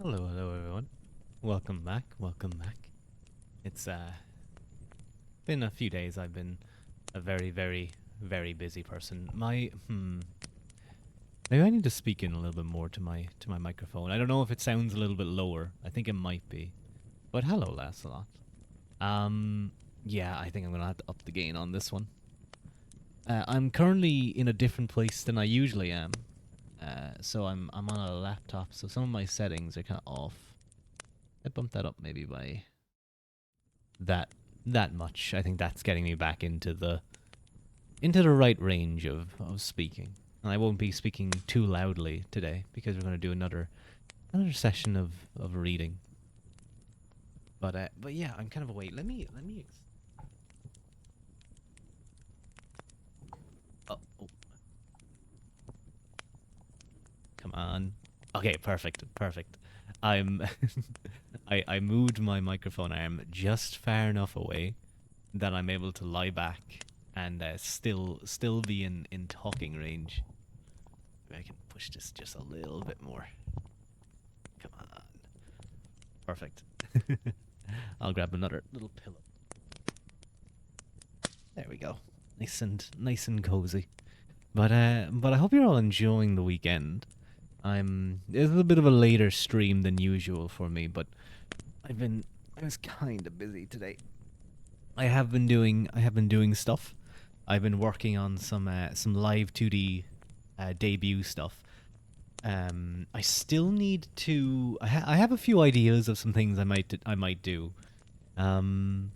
Hello everyone. Welcome back, welcome back. It's been a few days. I've been a very busy person. Maybe I need to speak in a little bit more to my microphone. I don't know if it sounds a little bit lower. I think it might be. But hello, Lancelot. Um yeah, I think I'm gonna have to up the gain on this one. I'm currently in a different place than I usually am. So I'm on a laptop, so some of my settings are kind of off. I bumped that up maybe by that that much. I think that's getting me back into the right range of speaking. And I won't be speaking too loudly today because we're going to do another session of reading. But yeah, I'm kind of away. Oh, come on. Okay, perfect. I'm I moved my microphone arm just far enough away that I'm able to lie back and still be in talking range. Maybe I can push this just a little bit more. Come on. Perfect. I'll grab another little pillow. There we go. Nice and cozy. But I hope you're all enjoying the weekend. It's a little bit of a later stream than usual for me, but I was kind of busy today. I have been doing stuff. I've been working on some live 2D debut stuff. I still need to. I have a few ideas of some things I might do. Um,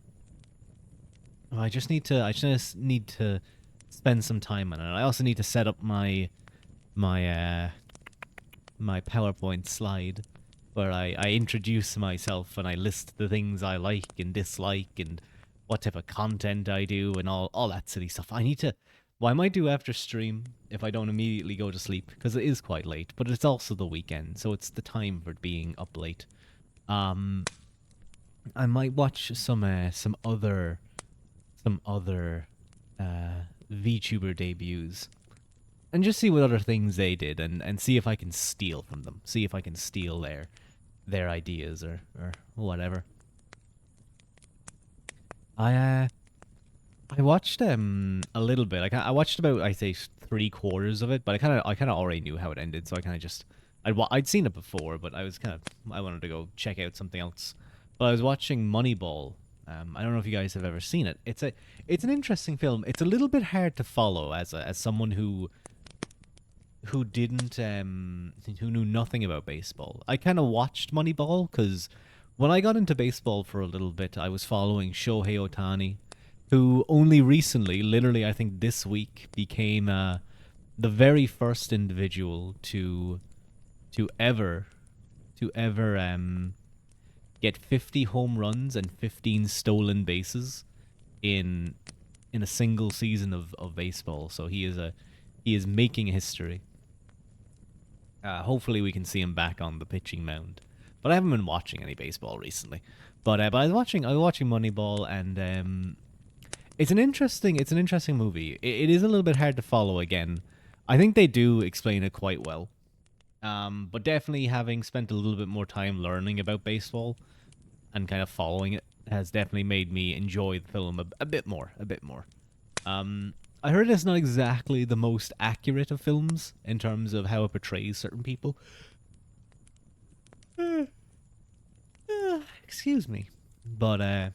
I just need to spend some time on it. I also need to set up my my PowerPoint slide where I introduce myself and I list the things I like and dislike and what type of content I do and all that silly stuff. I need to. Well, I might do after stream if I don't immediately go to sleep because it is quite late, but it's also the weekend, so it's the time for being up late. Um, I might watch some other VTuber debuts and just see what other things they did and see if I can steal from them. See if I can steal their ideas or whatever. I I watched a little bit. I watched about I say 3/4 of it, but I kind of already knew how it ended, so I kind of just I'd seen it before, but I wanted to go check out something else. But I was watching Moneyball. I don't know if you guys have ever seen it. It's an interesting film. It's a little bit hard to follow as someone who didn't who knew nothing about baseball. I kind of watched Moneyball because when I got into baseball for a little bit, I was following Shohei Ohtani, who only recently, literally I think this week, became the very first individual to ever to ever get 50 home runs and 15 stolen bases in in a single season of baseball. So he is making history. Hopefully, we can see him back on the pitching mound. But I haven't been watching any baseball recently. But I was watching Moneyball, and it's an interesting movie. It is a little bit hard to follow again. I think they do explain it quite well. But definitely having spent a little bit more time learning about baseball and kind of following it has definitely made me enjoy the film a bit more, a bit more. I heard it's not exactly the most accurate of films in terms of how it portrays certain people. Excuse me, but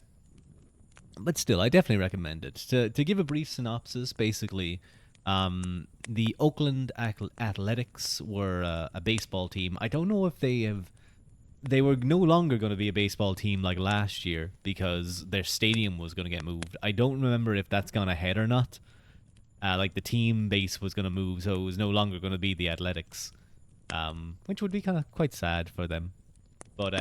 still, I definitely recommend it. To give a brief synopsis, basically, the Oakland Athletics were a baseball team. I don't know if they were no longer going to be a baseball team like last year because their stadium was going to get moved. I don't remember if that's gone ahead or not. Like the team base was going to move, so it was no longer going to be the Athletics, which would be kind of quite sad for them. But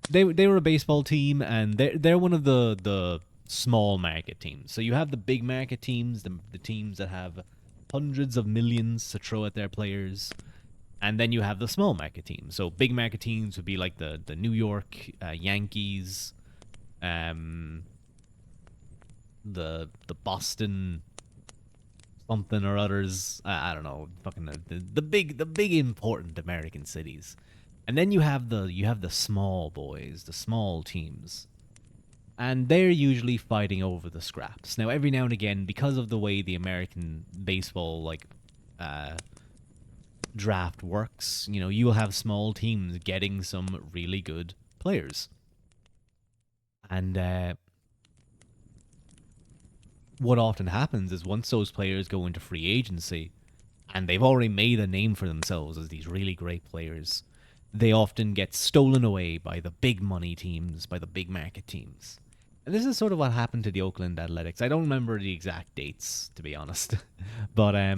they were a baseball team, and they're one of the small market teams. So you have the big market teams, the teams that have hundreds of millions to throw at their players, and then you have the small market teams. So big market teams would be like the New York Yankees, um, the Boston something or others. I don't know, fucking the big important American cities. And then you have the small boys, the small teams, and they're usually fighting over the scraps. Now, every now and again, because of the way the American baseball uh, draft works, you'll have small teams getting some really good players, and what often happens is once those players go into free agency, and they've already made a name for themselves as these really great players, they often get stolen away by the big money teams, by the big market teams. And this is sort of what happened to the Oakland Athletics. I don't remember the exact dates, to be honest. But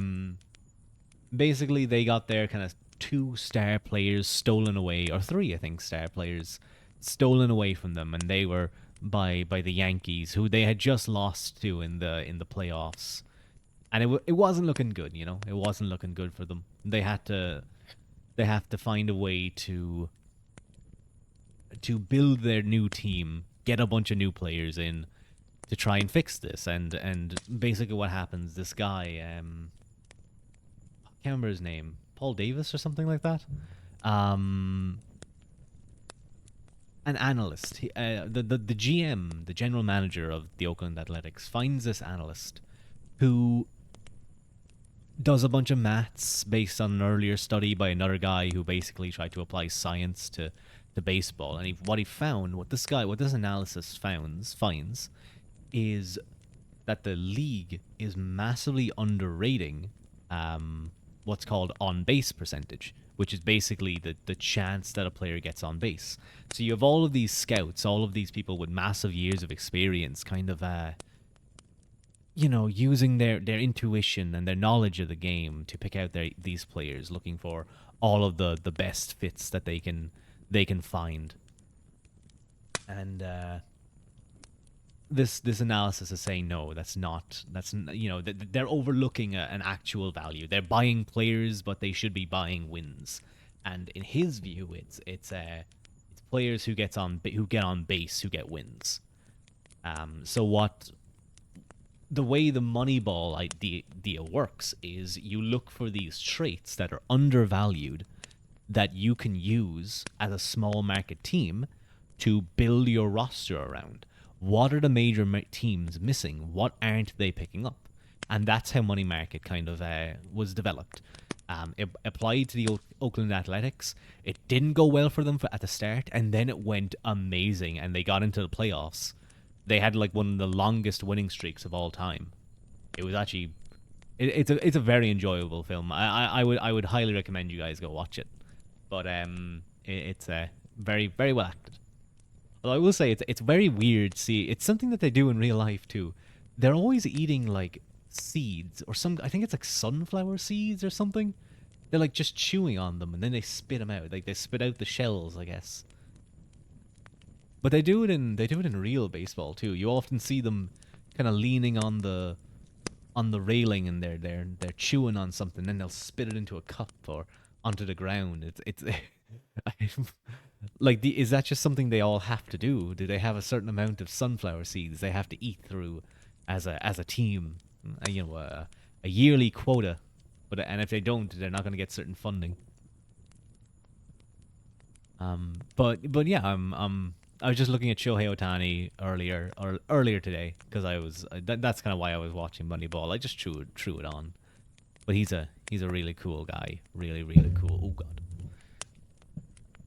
basically, they got their kind of two star players stolen away, or three, I think, star players stolen away from them, and they were by the Yankees, who they had just lost to in the playoffs, and it wasn't looking good. It wasn't looking good for them. They have to find a way to build their new team, get a bunch of new players in to try and fix this. And basically, what happens? This guy, I can't remember his name, Paul Davis or something like that. Um, an analyst, the GM, the general manager of the Oakland Athletics, finds this analyst who does a bunch of maths based on an earlier study by another guy who basically tried to apply science to baseball. And what this analysis finds is that the league is massively underrating what's called on base percentage, which is basically the chance that a player gets on base. So you have all of these scouts, all of these people with massive years of experience, kind of using their intuition and their knowledge of the game to pick out these players, looking for all of the best fits that they can find. And this analysis is saying no, they're overlooking an actual value. They're buying players, but they should be buying wins. And in his view, it's players who get on base who get wins. So what the way the Moneyball idea works is you look for these traits that are undervalued that you can use as a small market team to build your roster around. What are the major teams missing? What aren't they picking up? And that's how Money Market kind of was developed. It applied to the Oakland Athletics. It didn't go well for them at the start, and then it went amazing, and they got into the playoffs. They had like one of the longest winning streaks of all time. It was actually, it's a very enjoyable film. I would highly recommend you guys go watch it. But it's very very well acted. Although I will say it's very weird. See, it's something that they do in real life too. They're always eating like seeds or some. I think it's like sunflower seeds or something. They're like just chewing on them and then they spit them out. Like they spit out the shells, I guess. But they do it in real baseball too. You often see them kind of leaning on the railing and they're chewing on something. Then they'll spit it into a cup or onto the ground. It's like is that just something they all have to do? Do they have a certain amount of sunflower seeds they have to eat through as a team? A yearly quota. And if they don't, they're not going to get certain funding. But yeah, I was just looking at Shohei Ohtani earlier today because that's kind of why I was watching Moneyball. I just threw it on, but he's a really cool guy, really really cool. Oh god,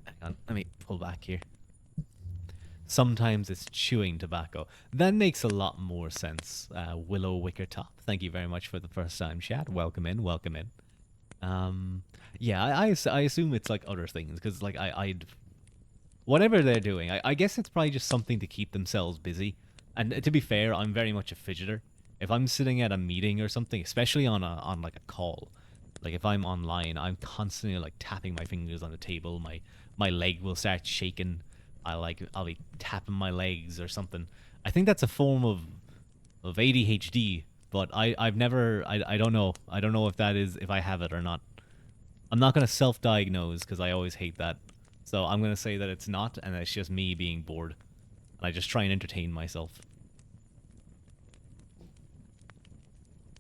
hang on, let me pull back here. Sometimes it's chewing tobacco. That makes a lot more sense. Willow Wickertop, thank you very much for the first time chat. Welcome in, welcome in. Yeah, I assume it's like other things because like I'd whatever they're doing, I guess it's probably just something to keep themselves busy. And to be fair, I'm very much a fidgeter. If I'm sitting at a meeting or something, especially on like a call, like if I'm online, I'm constantly like tapping my fingers on the table. My leg will start shaking. I'll be tapping my legs or something. I think that's a form of ADHD, but I've never I don't know. I don't know if I have it or not. I'm not gonna self-diagnose because I always hate that. So I'm gonna say that it's not, and it's just me being bored. And I just try and entertain myself.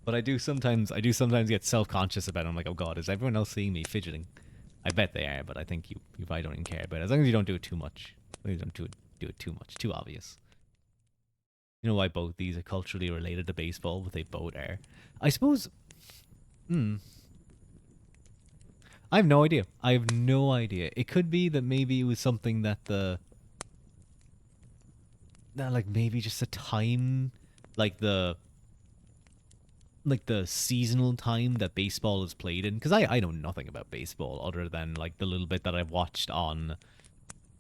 But I do sometimes get self-conscious about it. I'm like, oh god, is everyone else seeing me fidgeting? I bet they are, but I think you probably don't even care about it. As long as you don't do it too much. You don't do it too much. Too obvious. You know why both these are culturally related to baseball, but they both are. I suppose. Hmm. I have no idea. I have no idea. It could be that maybe it was something that that like maybe just a time, like the seasonal time that baseball is played in. Because I know nothing about baseball other than like the little bit that I've watched on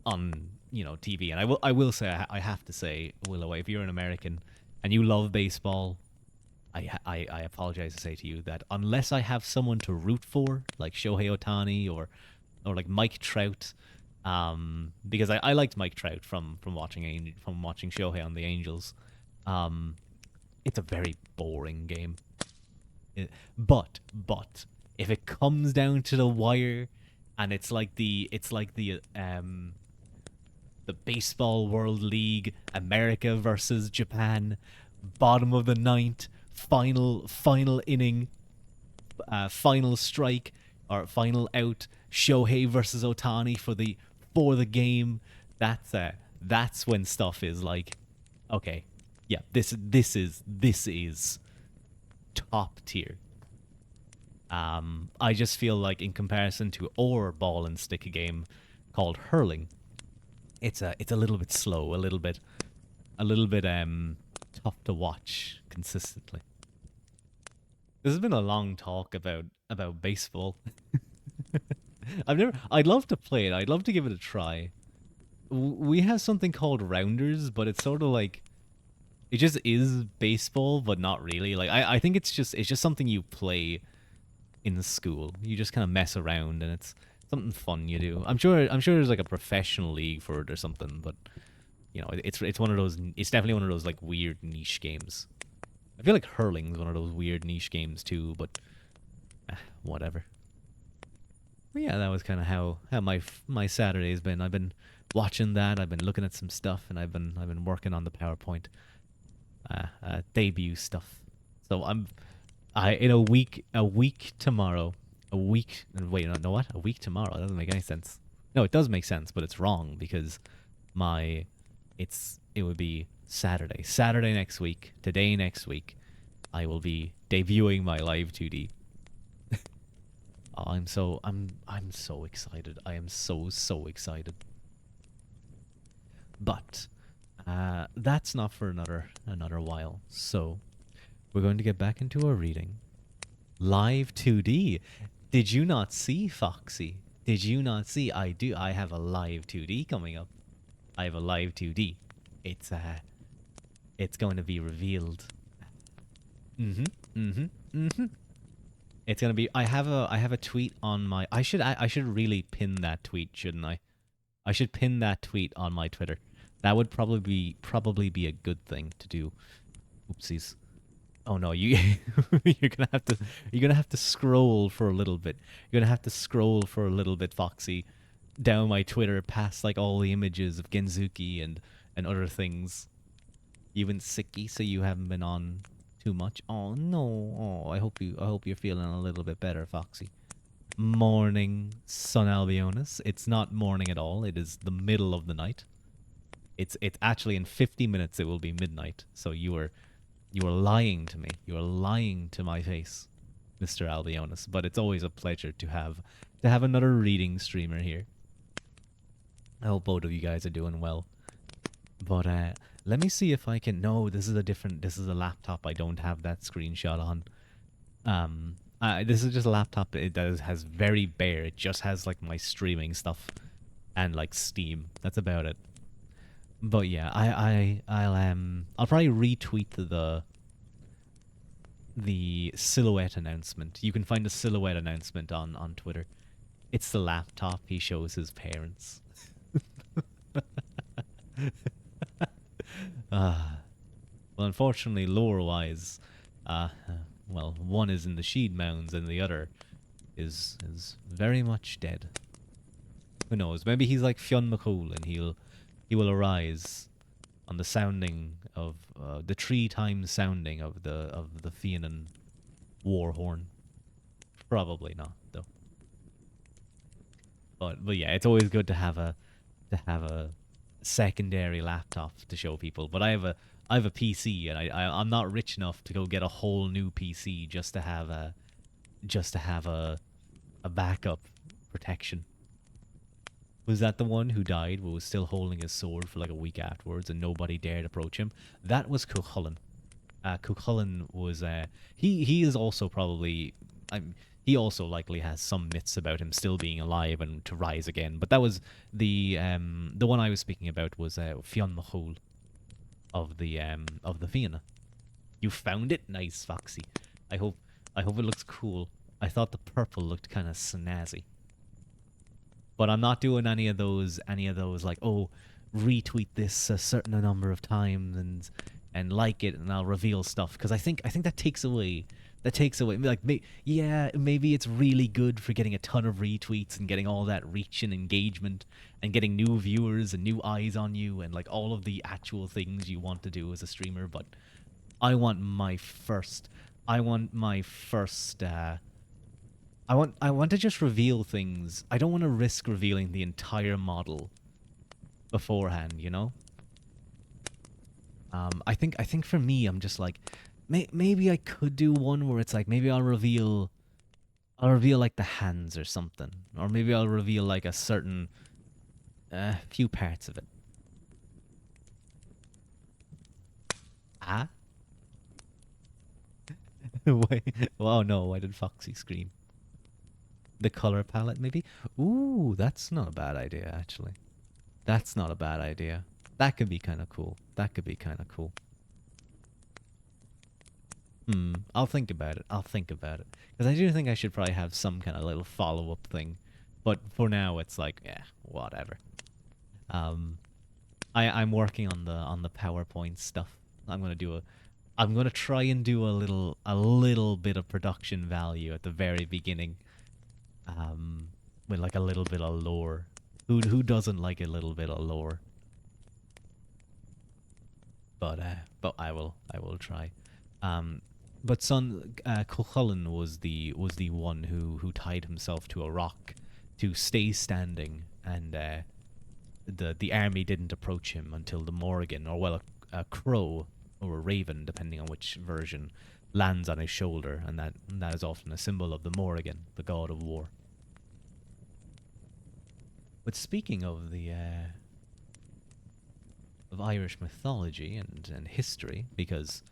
TV. And I will say I have to say, Willow, if you're an American and you love baseball, I apologize to say to you that unless I have someone to root for, like Shohei Otani or like Mike Trout, because I liked Mike Trout from watching Shohei on the Angels. Um, it's a very boring game. But if it comes down to the wire, and it's like the baseball World League, America versus Japan, bottom of the ninth, final inning, final strike or final out, Shohei versus Otani for the game. That's when stuff is like, okay, yeah, this is top tier. I just feel like in comparison to our ball and stick game called hurling, it's a little bit slow, a little bit tough to watch consistently. This has been a long talk about baseball. I'd love to play it. I'd love to give it a try. We have something called rounders, but it's sort of like it just is baseball, but not really. Like I think it's just something you play in school. You just kind of mess around, and it's something fun you do. I'm sure there's like a professional league for it or something, but it's one of those. It's definitely one of those like weird niche games. I feel like hurling's one of those weird niche games too, but whatever. But yeah, that was kind of how my Saturday's been. I've been watching that. I've been looking at some stuff, and I've been working on the PowerPoint debut stuff. So I in a week tomorrow, a week. Wait, no, what? A week tomorrow? That doesn't make any sense. No, it does make sense, but it's wrong because my it would be Saturday next week. Today next week, I will be debuting my live 2D. Oh, I'm so excited. I am so excited. But that's not for another while. So we're going to get back into our reading. Live 2D. Did you not see, Foxy? Did you not see? I do. I have a live 2D coming up. I have a live 2D. It's going to be revealed. Mm-hmm. Mm-hmm. Mm-hmm. It's gonna be. I have a tweet on my. I should really pin that tweet, shouldn't I? I should pin that tweet on my Twitter. That would probably be a good thing to do. Oopsies. Oh no, you're gonna have to scroll for a little bit. You're gonna have to scroll for a little bit, Foxy, down my Twitter past like all the images of Genzuki and other things. You've been sicky, so you haven't been on too much. Oh no. Oh, I hope you're feeling a little bit better, Foxy. Morning, Sun Albionus. It's not morning at all. It is the middle of the night. It's actually in 50 minutes it will be midnight. So you are lying to me. You are lying to my face, Mr. Albionus. But it's always a pleasure to have another reading streamer here. I hope both of you guys are doing well. But let me see if I can. No, this is a laptop. I don't have that screenshot on. This is just a laptop. Has very bare. It just has like my streaming stuff and like Steam. That's about it. But yeah, I'll probably retweet the silhouette announcement. You can find the silhouette announcement on Twitter. It's the laptop he shows his parents. Well, unfortunately, lore-wise, one is in the Sheed Mounds and the other is very much dead. Who knows? Maybe he's like Fionn McCool and he will arise on the sounding of the 3 times sounding of the Fiannan war horn. Probably not, though. But yeah, it's always good to have a secondary laptop to show people. But I have a PC, and I'm not rich enough to go get a whole new PC just to have a backup protection. Was that the one who died but was still holding his sword for like a week afterwards and nobody dared approach him? That was Cuchulainn. Cuchulainn was he is also probably he also likely has some myths about him still being alive and to rise again. But that was the one I was speaking about was Fionn Mahul of the Fianna. You found it, nice Foxy. I hope I hope it looks cool. I thought the purple looked kind of snazzy. But I'm not doing any of those like, oh, retweet this a certain number of times and like it and I'll reveal stuff because I think that takes away like yeah, maybe it's really good for getting a ton of retweets and getting all that reach and engagement and getting new viewers and new eyes on you and like all of the actual things you want to do as a streamer, but I want my first I want my first I want to just reveal things. I don't want to risk revealing the entire model beforehand, you know? I think for me I'm just like maybe I could do one where it's like maybe I'll reveal like the hands or something, or maybe I'll reveal like a certain few parts of it. Ah? Wait. Oh no, why did Foxy scream? The color palette maybe? Ooh, that's not a bad idea actually. That's not a bad idea. That could be kind of cool. That could be kind of cool. I'll think about it. I'll think about it. Because I do think I should probably have some kind of little follow-up thing. But for now, it's like, yeah, whatever. Um, I'm working on the PowerPoint stuff. I'm gonna try and do a little bit of production value at the very beginning. Um, with like a little bit of lore. Who doesn't like a little bit of lore? But I will try. Um, but son, Cuchulainn was the one who tied himself to a rock to stay standing, and the army didn't approach him until the Morrigan, or well, a crow or a raven, depending on which version, lands on his shoulder, and that is often a symbol of the Morrigan, the god of war. But speaking of Irish mythology and history, because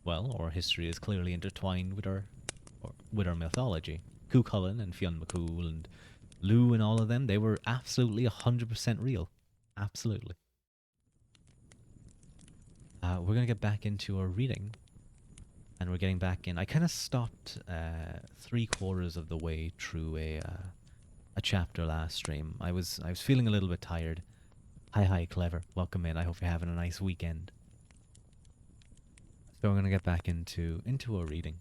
well, our history is clearly intertwined with our mythology. Cuchulainn and Fionn McCool and Lou and all of them, they were absolutely 100% real. Absolutely. We're going to get back into our reading. And we're getting back in. I kind of stopped 3/4 of the way through a chapter last stream. I was feeling a little bit tired. Hi, Clever. Welcome in. I hope you're having a nice weekend. So we're going to get back into our reading.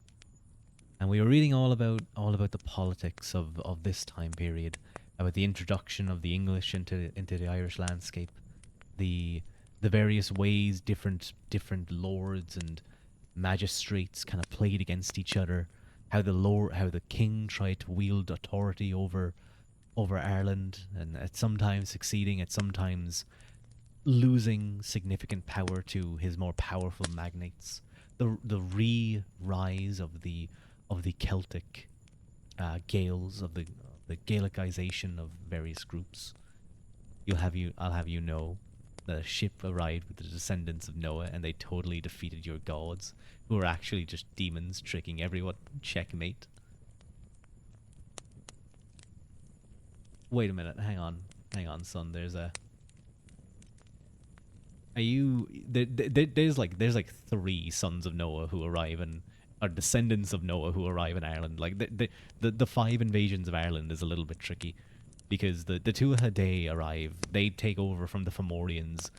And we were reading all about the politics of this time period, about the introduction of the English into the Irish landscape, the various ways different lords and magistrates kind of played against each other, how the king tried to wield authority over Ireland, and at sometimes succeeding, at sometimes losing significant power to his more powerful magnates. The re-rise of the Celtic Gaels, of the Gaelicization of various groups. I'll have you know that a ship arrived with the descendants of Noah, and they totally defeated your gods, who are actually just demons tricking everyone. Checkmate. Wait a minute. Hang on, son. There's a. Are you there's like three sons of Noah who arrive and are descendants of Noah who arrive in Ireland. Like the five invasions of Ireland is a little bit tricky because the Tuatha Dé arrive. They take over from the Fomorians.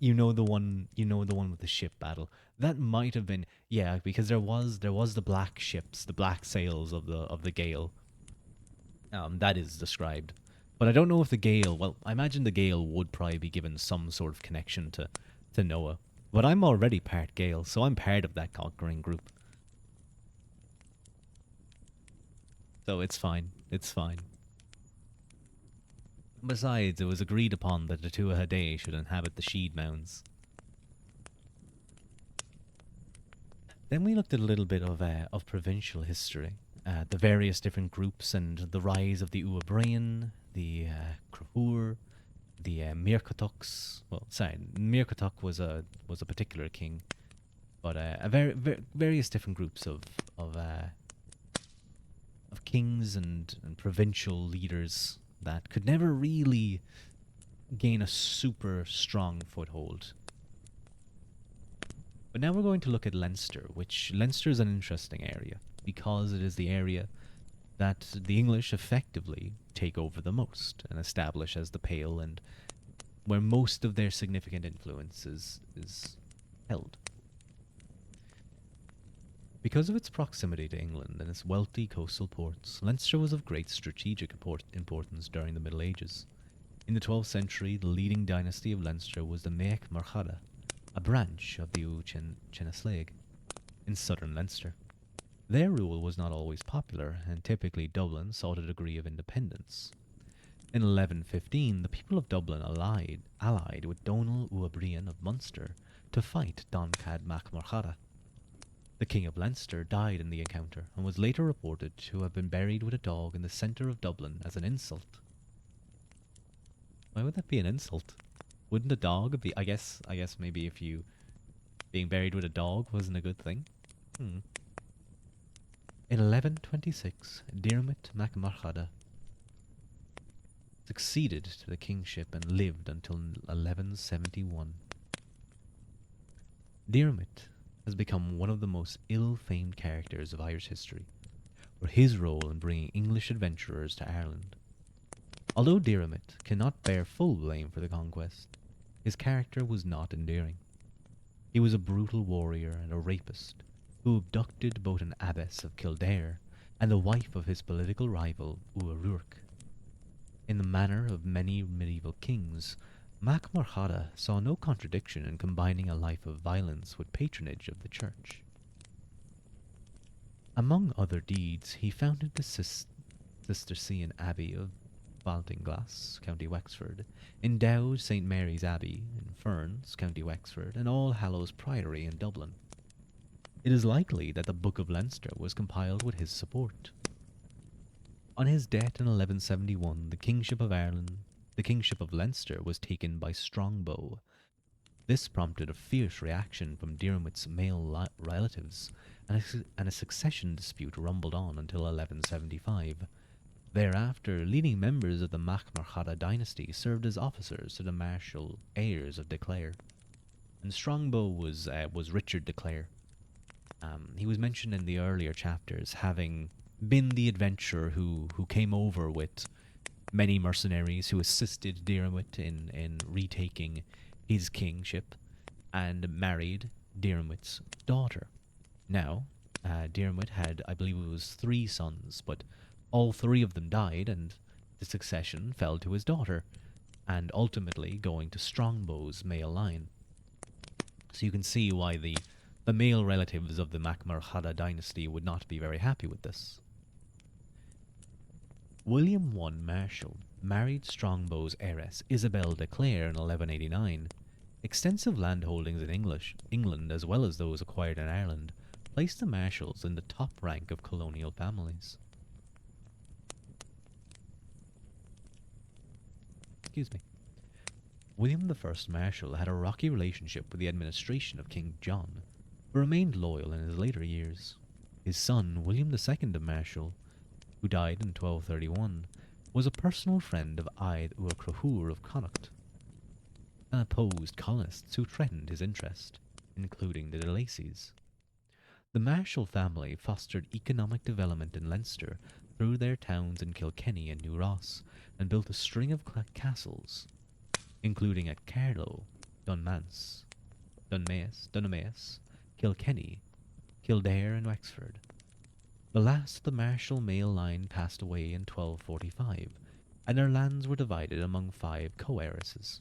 You know the one with the ship battle. That might have been, yeah, because there was the black ships, the black sails of the Gael. That is described. But I don't know if the Gael, well, I imagine the Gael would probably be given some sort of connection to Noah. But I'm already part Gael, so I'm part of that conquering group. So it's fine. It's fine. Besides, it was agreed upon that the Tuatha should inhabit the Sheed Mounds. Then we looked at a little bit of provincial history, the various different groups and the rise of the Uabrain, the Crahur, the Mirkatuks. Well, sorry, Mirkatuk was a particular king, but various different groups of uh, of kings and provincial leaders that could never really gain a super strong foothold. But now we're going to look at Leinster, which Leinster is an interesting area because it is the area that the English effectively take over the most and establish as the Pale and where most of their significant influence is held. Because of its proximity to England and its wealthy coastal ports, Leinster was of great strategic importance during the Middle Ages. In the 12th century, the leading dynasty of Leinster was the Mac Marchada, a branch of the Chenaslaig in southern Leinster. Their rule was not always popular, and typically Dublin sought a degree of independence. In 1115, the people of Dublin allied with Donal Uabrian of Munster to fight Don Cad Mac Marchada. The King of Leinster died in the encounter and was later reported to have been buried with a dog in the centre of Dublin as an insult. Why would that be an insult? Wouldn't a dog be? I guess maybe if you being buried with a dog wasn't a good thing. Hmm. In 1126, Diarmait Mac Marchada succeeded to the kingship and lived until 1171. Diarmait has become one of the most ill-famed characters of Irish history, for his role in bringing English adventurers to Ireland. Although Diarmait cannot bear full blame for the conquest, his character was not endearing. He was a brutal warrior and a rapist who abducted both an abbess of Kildare and the wife of his political rival Uaruach. In the manner of many medieval kings, Mac Marchada saw no contradiction in combining a life of violence with patronage of the church. Among other deeds, he founded the Cistercian Abbey of Baltinglass, County Wexford, endowed St Mary's Abbey in Ferns, County Wexford, and All Hallows Priory in Dublin. It is likely that the Book of Leinster was compiled with his support. On his death in 1171, the kingship of Leinster was taken by Strongbow. This prompted a fierce reaction from Diarmait's male relatives, and a succession dispute rumbled on until 1175. Thereafter, leading members of the Mac Marchada dynasty served as officers to the martial heirs of de Clare. And Strongbow was Richard de Clare. He was mentioned in the earlier chapters having been the adventurer who came over with many mercenaries who assisted Diarmait in retaking his kingship and married Diarmait's daughter. Now, Diarmait had, I believe it was 3 sons, but all 3 of them died and the succession fell to his daughter, and ultimately going to Strongbow's male line. So you can see why the male relatives of the Mac Marchada dynasty would not be very happy with this. William I Marshal married Strongbow's heiress Isabel de Clare in 1189. Extensive landholdings in England, as well as those acquired in Ireland, placed the Marshalls in the top rank of colonial families. Excuse me. William I Marshal had a rocky relationship with the administration of King John, but remained loyal in his later years. His son, William II Marshal, who died in 1231, was a personal friend of Ide Ua Crahur of Connacht, and opposed colonists who threatened his interest, including the de Lacys. The Marshal family fostered economic development in Leinster through their towns in Kilkenny and New Ross, and built a string of castles, including at Carlow, Dunmace, Kilkenny, Kildare, and Wexford. The last of the Marshal male line passed away in 1245, and their lands were divided among 5 co-heiresses.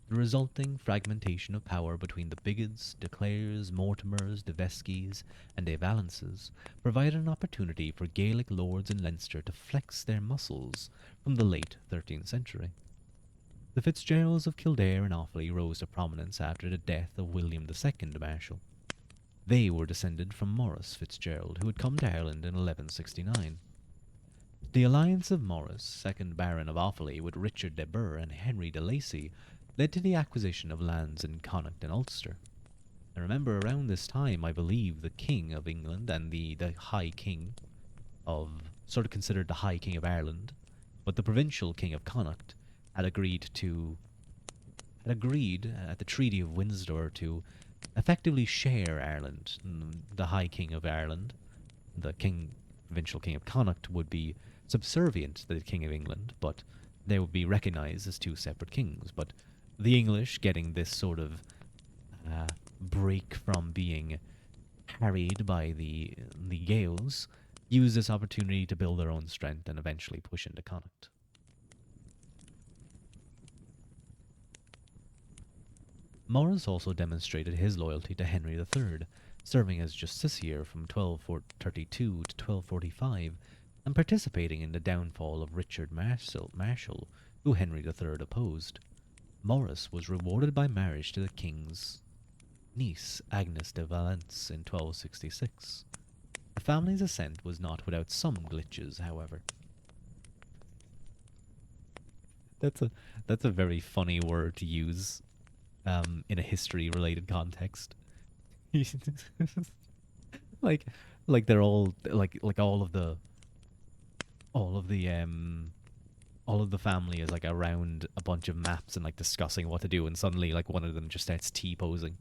The resulting fragmentation of power between the Bigods, De Clares, Mortimers, De Vescys, and De Valences provided an opportunity for Gaelic lords in Leinster to flex their muscles from the late 13th century. The Fitzgeralds of Kildare and Offaly rose to prominence after the death of William II Marshal. They were descended from Maurice Fitzgerald, who had come to Ireland in 1169. The alliance of Maurice, second Baron of Offaly, with Richard de Burgh and Henry de Lacy led to the acquisition of lands in Connacht and Ulster. And remember, around this time, I believe the King of England and the High King of, sort of considered the High King of Ireland, but the provincial King of Connacht, had agreed to had agreed at the Treaty of Windsor to effectively share Ireland. The High King of Ireland, the provincial King of Connacht, would be subservient to the King of England, but they would be recognised as two separate kings. But the English, getting this sort of break from being harried by the Gaels, used this opportunity to build their own strength and eventually push into Connacht. Maurice also demonstrated his loyalty to Henry III, serving as justiciar from 1232 to 1245 and participating in the downfall of Richard Marshal, who Henry III opposed. Maurice was rewarded by marriage to the king's niece, Agnes de Valence, in 1266. The family's ascent was not without some glitches, however. That's a that's a very funny word to use in a history-related context. like, like they're all like all of the all of the family is like around a bunch of maps and like discussing what to do, and suddenly like one of them just starts T-posing.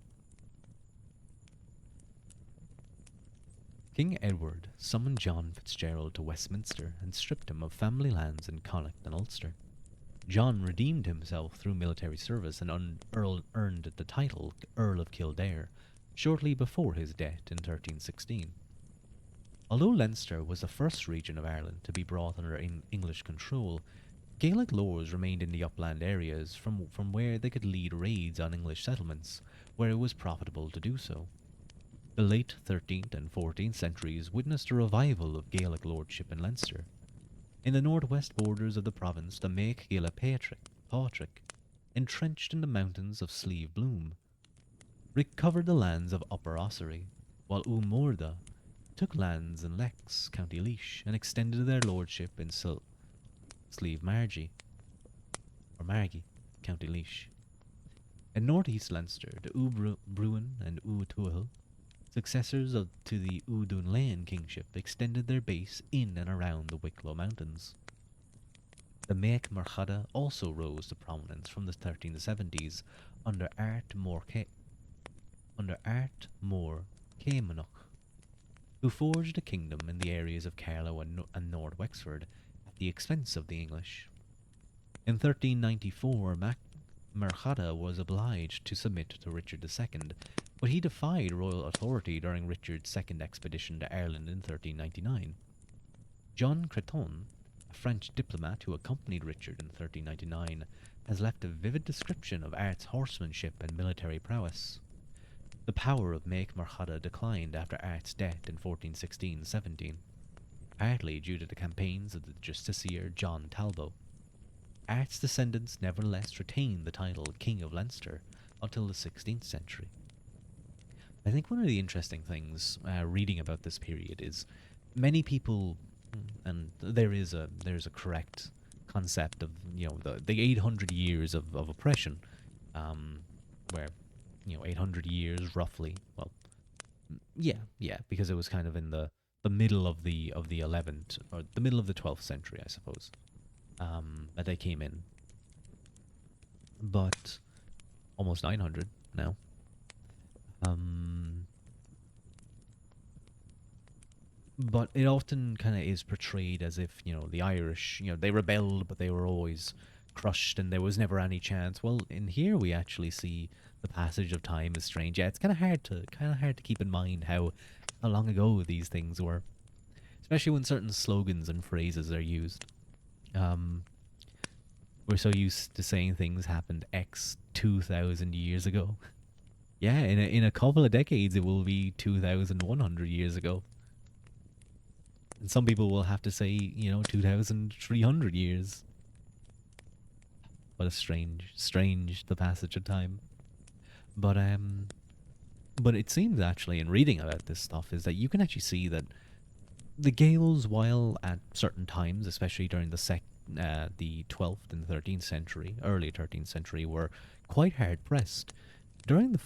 King Edward summoned John Fitzgerald to Westminster and stripped him of family lands in Connacht and Ulster. John redeemed himself through military service and earned the title Earl of Kildare shortly before his death in 1316. Although Leinster was the first region of Ireland to be brought under English control, Gaelic lords remained in the upland areas from where they could lead raids on English settlements, where it was profitable to do so. The late 13th and 14th centuries witnessed a revival of Gaelic lordship in Leinster. In the northwest borders of the province, the Make Gaela Pátrick, entrenched in the mountains of Slieve Bloom, recovered the lands of Upper Ossory, while Umorda took lands in Lex, County Laois, and extended their lordship in Slieve Margie, or Margie, County Laois. In northeast Leinster, the Bruin and Tuathail, successors to the Dunlain kingship, extended their base in and around the Wicklow Mountains. The Mac Marchada also rose to prominence from the 1370s under Art Mór Céimeanach, who forged a kingdom in the areas of Carlow and North Wexford at the expense of the English. In 1394, Mac Marchada was obliged to submit to Richard II, but he defied royal authority during Richard's second expedition to Ireland in 1399. John Creton, a French diplomat who accompanied Richard in 1399, has left a vivid description of Art's horsemanship and military prowess. The power of Mac Marchada declined after Art's death in 1416-17, partly due to the campaigns of the justiciar John Talbot. Art's descendants nevertheless retained the title King of Leinster until the 16th century. I think one of the interesting things reading about this period is many people, and there's a correct concept of the 800 years of oppression, where 800 years roughly. Well, yeah, because it was kind of in the middle of the 11th or the middle of the 12th century, I suppose, that they came in, but almost 900 now. But it often kind of is portrayed as if, the Irish, they rebelled, but they were always crushed and there was never any chance. Well, in here we actually see the passage of time is strange. Yeah, it's kind of hard to keep in mind how long ago these things were, especially when certain slogans and phrases are used. We're so used to saying things happened X 2,000 years ago. Yeah, in a couple of decades, it will be 2,100 years ago. And some people will have to say, 2,300 years. What a strange the passage of time. But but it seems actually in reading about this stuff is that you can actually see that the Gaels, while at certain times, especially during the 12th and 13th century, early 13th century, were quite hard pressed. During the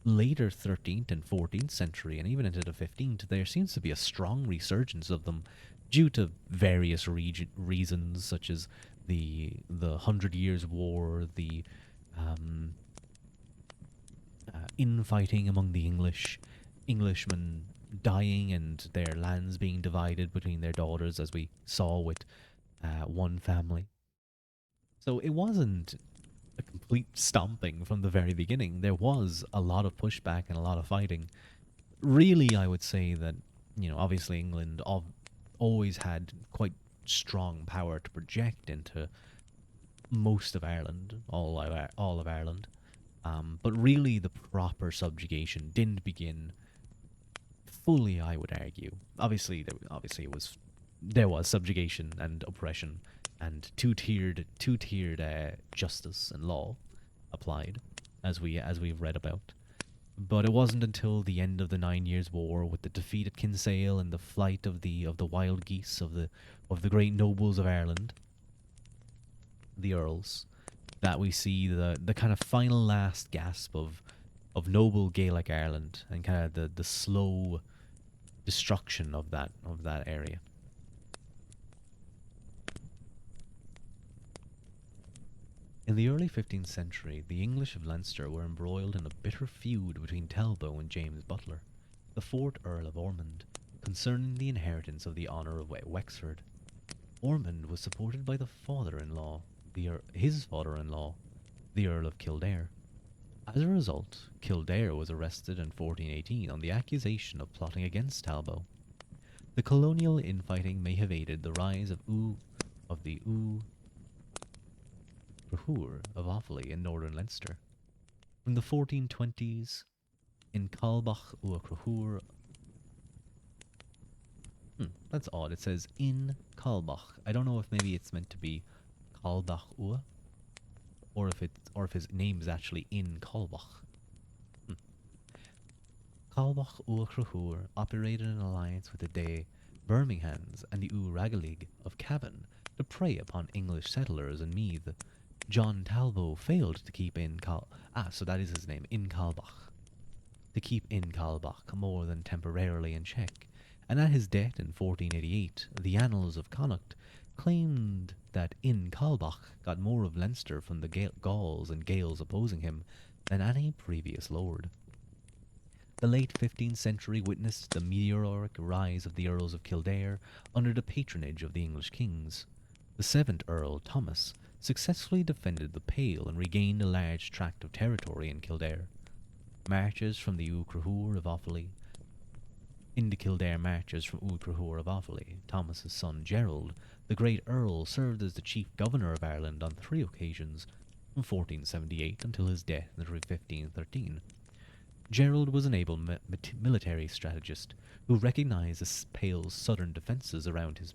later 13th and 14th century, and even into the 15th, there seems to be a strong resurgence of them due to various reasons, such as the Hundred Years' War, the um, infighting among the Englishmen dying and their lands being divided between their daughters, as we saw with one family. So it wasn't a complete stomping from the very beginning. There was a lot of pushback and a lot of fighting. Really, I would say that, obviously England always had quite strong power to project into most of Ireland, all of Ireland. But really, the proper subjugation didn't begin fully. I would argue. Obviously, there was subjugation and oppression, and two tiered justice and law applied, as we've read about. But it wasn't until the end of the 9 Years' War, with the defeat at Kinsale and the flight of the wild geese of the great nobles of Ireland, the earls, that we see the kind of final last gasp of noble Gaelic Ireland and kind of the slow destruction of that area. In the early 15th century, the English of Leinster were embroiled in a bitter feud between Talbot and James Butler, the fourth Earl of Ormond, concerning the inheritance of the honour of Wexford. Ormond was supported by his father-in-law, the Earl of Kildare. As a result, Kildare was arrested in 1418 on the accusation of plotting against Talbot. The colonial infighting may have aided the rise of the Crahur of Offaly in northern Leinster. From the 1420s, in Calbach ua Crahur. That's odd. It says in Calbach. I don't know if maybe it's meant to be Calbach ua, or if his name is actually in Calbach. Calbach ua Crahur operated in alliance with the Day Birminghams and the Ragalig of Cavan to prey upon English settlers in Meath. John Talbot failed to keep so that is his name, in Calbach. To keep in Calbach more than temporarily in check, and at his death in 1488, the Annals of Connacht claimed that in Calbach got more of Leinster from the Gauls and Gaels opposing him than any previous lord. The late 15th century witnessed the meteoric rise of the Earls of Kildare under the patronage of the English kings. The seventh Earl, Thomas, successfully defended the Pale and regained a large tract of territory in Kildare. Marches from the Crahur of Offaly. In the Kildare marches from Crahur of Offaly, Thomas's son Gerald, the great Earl, served as the chief governor of Ireland on 3 occasions, from 1478 until his death in 1513. Gerald was an able military strategist who recognized the Pale's southern defences around his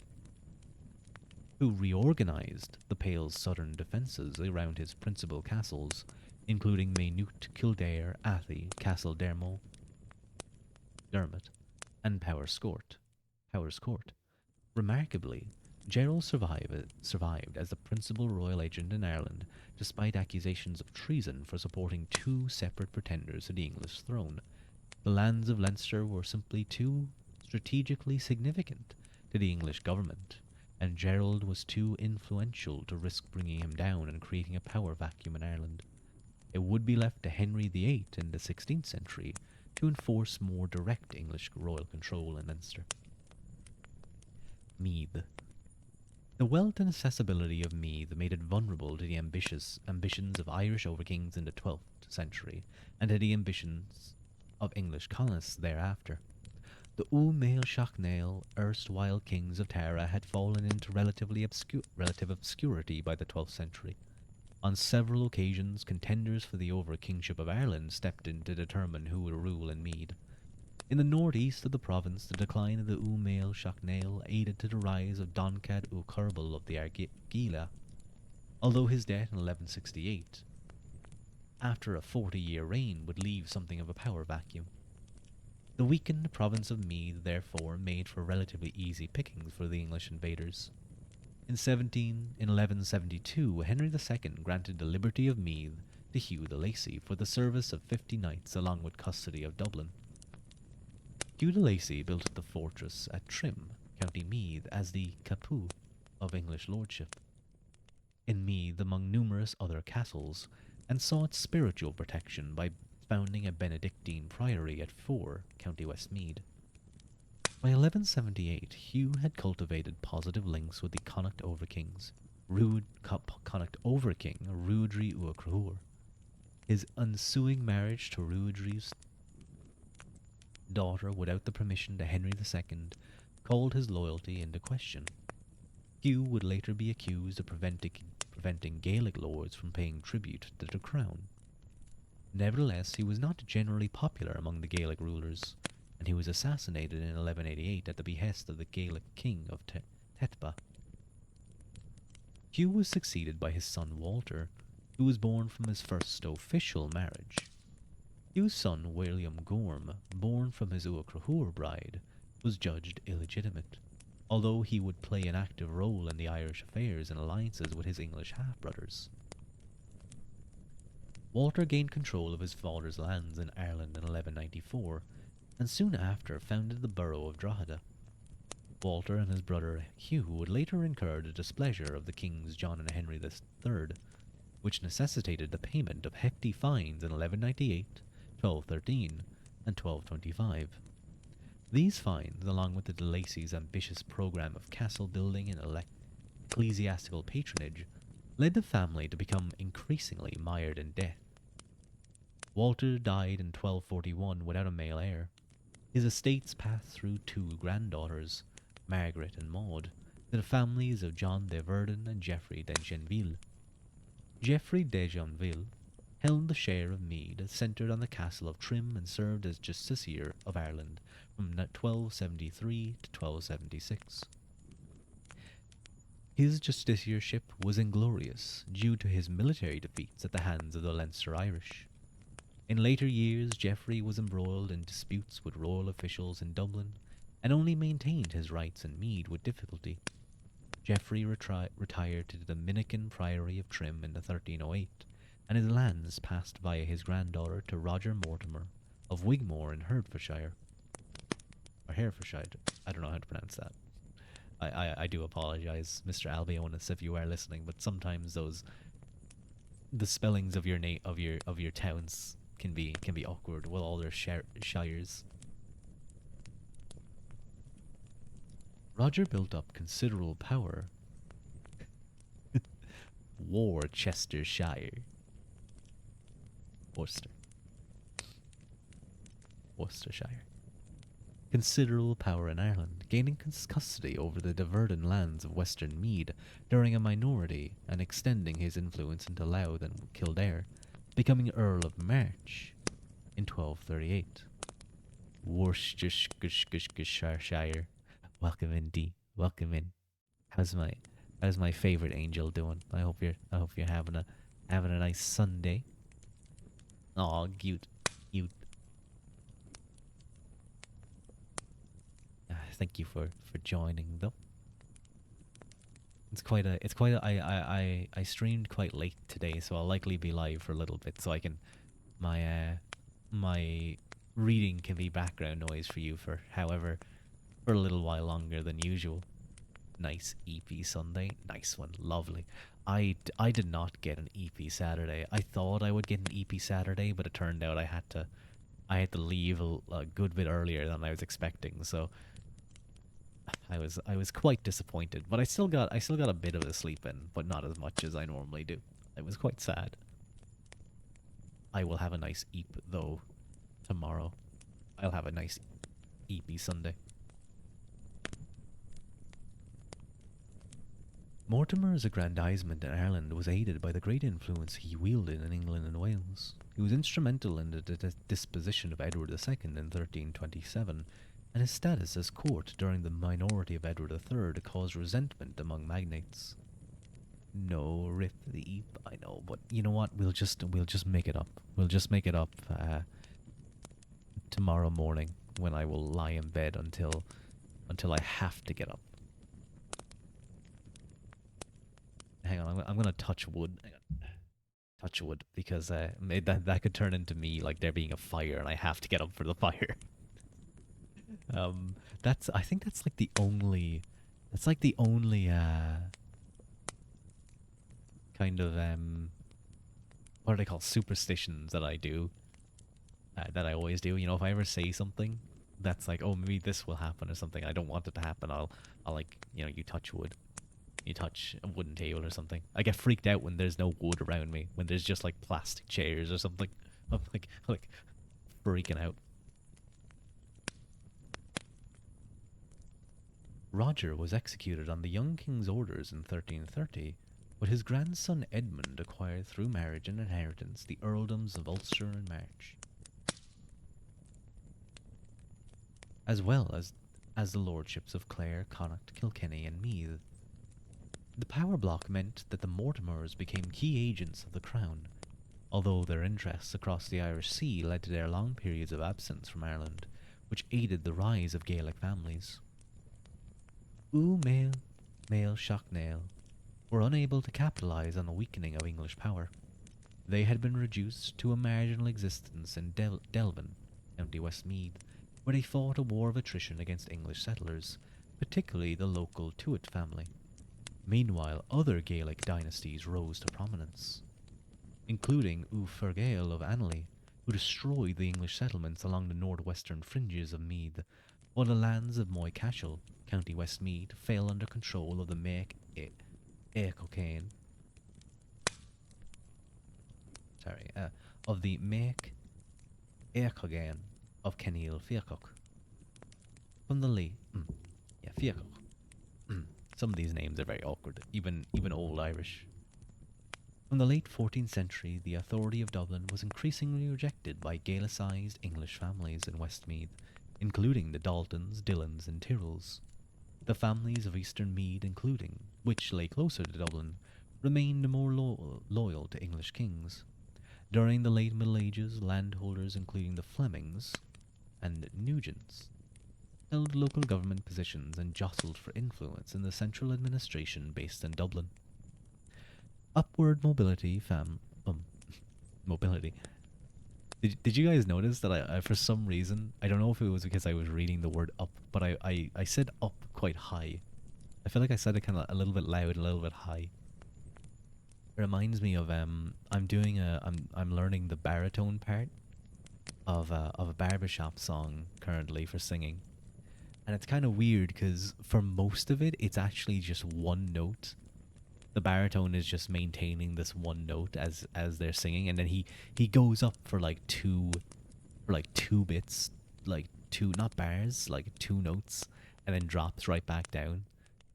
who reorganized the Pale's southern defences around his principal castles, including Maynooth, Kildare, Athy, Castle Dermot, and Powerscourt. Remarkably, Gerald survived as the principal royal agent in Ireland, despite accusations of treason for supporting two separate pretenders to the English throne. The lands of Leinster were simply too strategically significant to the English government, and Gerald was too influential to risk bringing him down and creating a power vacuum in Ireland. It would be left to Henry VIII in the 16th century to enforce more direct English royal control in Leinster. Meath. The wealth and accessibility of Meath made it vulnerable to the ambitions of Irish overkings in the 12th century, and to the ambitions of English colonists thereafter. The Mael Shachnail, erstwhile kings of Tara, had fallen into relative obscurity by the 12th century. On several occasions, contenders for the over-kingship of Ireland stepped in to determine who would rule in Meath. In the northeast of the province, the decline of the Umail Shachnail aided to the rise of Doncad Kerbal of the Argila, although his death in 1168, after a 40-year reign, would leave something of a power vacuum. The weakened province of Meath, therefore, made for relatively easy pickings for the English invaders. In 1172, Henry II granted the liberty of Meath to Hugh de Lacy for the service of 50 knights along with custody of Dublin. Hugh de Lacy built the fortress at Trim, County Meath, as the caput of English lordship in Meath among numerous other castles, and sought spiritual protection by founding a Benedictine priory at Fore, County Westmeath. By 1178, Hugh had cultivated positive links with the Connacht Overkings, Connacht Overking Ruadh Uachruath. His ensuing marriage to Ruadh's daughter without the permission to Henry II called his loyalty into question. Hugh would later be accused of preventing Gaelic lords from paying tribute to the crown. Nevertheless, he was not generally popular among the Gaelic rulers, and he was assassinated in 1188 at the behest of the Gaelic king of Tetba. Hugh was succeeded by his son Walter, who was born from his first official marriage. Hugh's son William Gorm, born from his Uachruath bride, was judged illegitimate, although he would play an active role in the Irish affairs and alliances with his English half-brothers. Walter gained control of his father's lands in Ireland in 1194, and soon after founded the borough of Drogheda. Walter and his brother Hugh would later incur the displeasure of the kings John and Henry III, which necessitated the payment of hefty fines in 1198, 1213, and 1225. These fines, along with the de Lacy's ambitious program of castle building and ecclesiastical patronage, led the family to become increasingly mired in debt. Walter died in 1241 without a male heir. His estates passed through two granddaughters, Margaret and Maud, to the families of John de Verdun and Geoffrey de Genville. Geoffrey de Genville held the share of Meath, centred on the castle of Trim, and served as justiciar of Ireland from 1273 to 1276. His justiciarship was inglorious due to his military defeats at the hands of the Leinster Irish. In later years, Geoffrey was embroiled in disputes with royal officials in Dublin, and only maintained his rights in Meath with difficulty. Geoffrey retired to the Dominican Priory of Trim in 1308, and his lands passed via his granddaughter to Roger Mortimer of Wigmore in Hertfordshire. Or Herefordshire, I don't know how to pronounce that. I do apologize, Mr. Albionis, if you are listening, but sometimes the spellings of your towns can be awkward with all their shires. Roger built up considerable power. Worcestershire. Worcestershire. Considerable power in Ireland, gaining custody over the Verdun lands of Western Meath during a minority and extending his influence into Louth and Kildare, becoming Earl of March in 1238. Worcestershire. Welcome in, D. Welcome in. How's my favorite angel doing? I hope you're having a nice Sunday. Aw, cute. Thank you for joining though. I streamed quite late today, so I'll likely be live for a little bit, so I can my reading can be background noise for you for a little while longer than usual. Nice EP Sunday. Nice one. Lovely. I did not get an EP Saturday. I thought I would get an EP Saturday, but it turned out I had to leave a good bit earlier than I was expecting, so I was quite disappointed, but I still got a bit of a sleep in, but not as much as I normally do. It was quite sad. I will have a nice EP though tomorrow. I'll have a nice EP Sunday. Mortimer's aggrandizement in Ireland was aided by the great influence he wielded in England and Wales. He was instrumental in the disposition of Edward II in 1327, and his status as court during the minority of Edward III caused resentment among magnates. No, rip the eep, I know, but you know what? We'll just make it up. We'll just make it up tomorrow morning when I will lie in bed until I have to get up. Hang on, I'm gonna touch wood. Hang on. Touch wood because that could turn into me like there being a fire and I have to get up for the fire. That's I think that's like the only kind of what are they called, superstitions that I do, that I always do. You know, if I ever say something that's like, oh, maybe this will happen or something, I don't want it to happen, I'll like, you know, you touch wood. You touch a wooden table or something. I get freaked out when there's no wood around me, when there's just like plastic chairs or something. I'm like freaking out. Roger was executed on the young king's orders in 1330, but his grandson Edmund acquired through marriage and inheritance the earldoms of Ulster and March, as well as the lordships of Clare, Connacht, Kilkenny, and Meath. The power block meant that the Mortimers became key agents of the crown, although their interests across the Irish Sea led to their long periods of absence from Ireland, which aided the rise of Gaelic families. Ooh, Mail, Shocknail were unable to capitalise on the weakening of English power. They had been reduced to a marginal existence in Delvin, County Westmeath, where they fought a war of attrition against English settlers, particularly the local Tuat family. Meanwhile, other Gaelic dynasties rose to prominence, including Fergail of Annally, who destroyed the English settlements along the northwestern fringes of Meath, while the lands of Moycashel, County Westmeath, fell under control of the Écocane, of the Mac Écogan of Kenil Fiachok. From the late, Fiachok. Some of these names are very awkward, even Old Irish. From the late 14th century, the authority of Dublin was increasingly rejected by Gaelicised English families in Westmeath, including the Daltons, Dillons, and Tyrrells. The families of Eastern Meath, including, which lay closer to Dublin, remained more loyal to English kings. During the late Middle Ages, landholders including the Flemings and Nugents held local government positions and jostled for influence in the central administration based in Dublin. Upward mobility, mobility. Did you guys notice that I, for some reason, I don't know if it was because I was reading the word up, but I said up quite high. I feel like I said it kind of a little bit loud, a little bit high. It reminds me of I'm learning the baritone part of a barbershop song currently for singing. And it's kind of weird because for most of it, it's actually just one note. The baritone is just maintaining this one note as they're singing, and then he goes up for like two bits, like two, not bars, like two notes, and then drops right back down.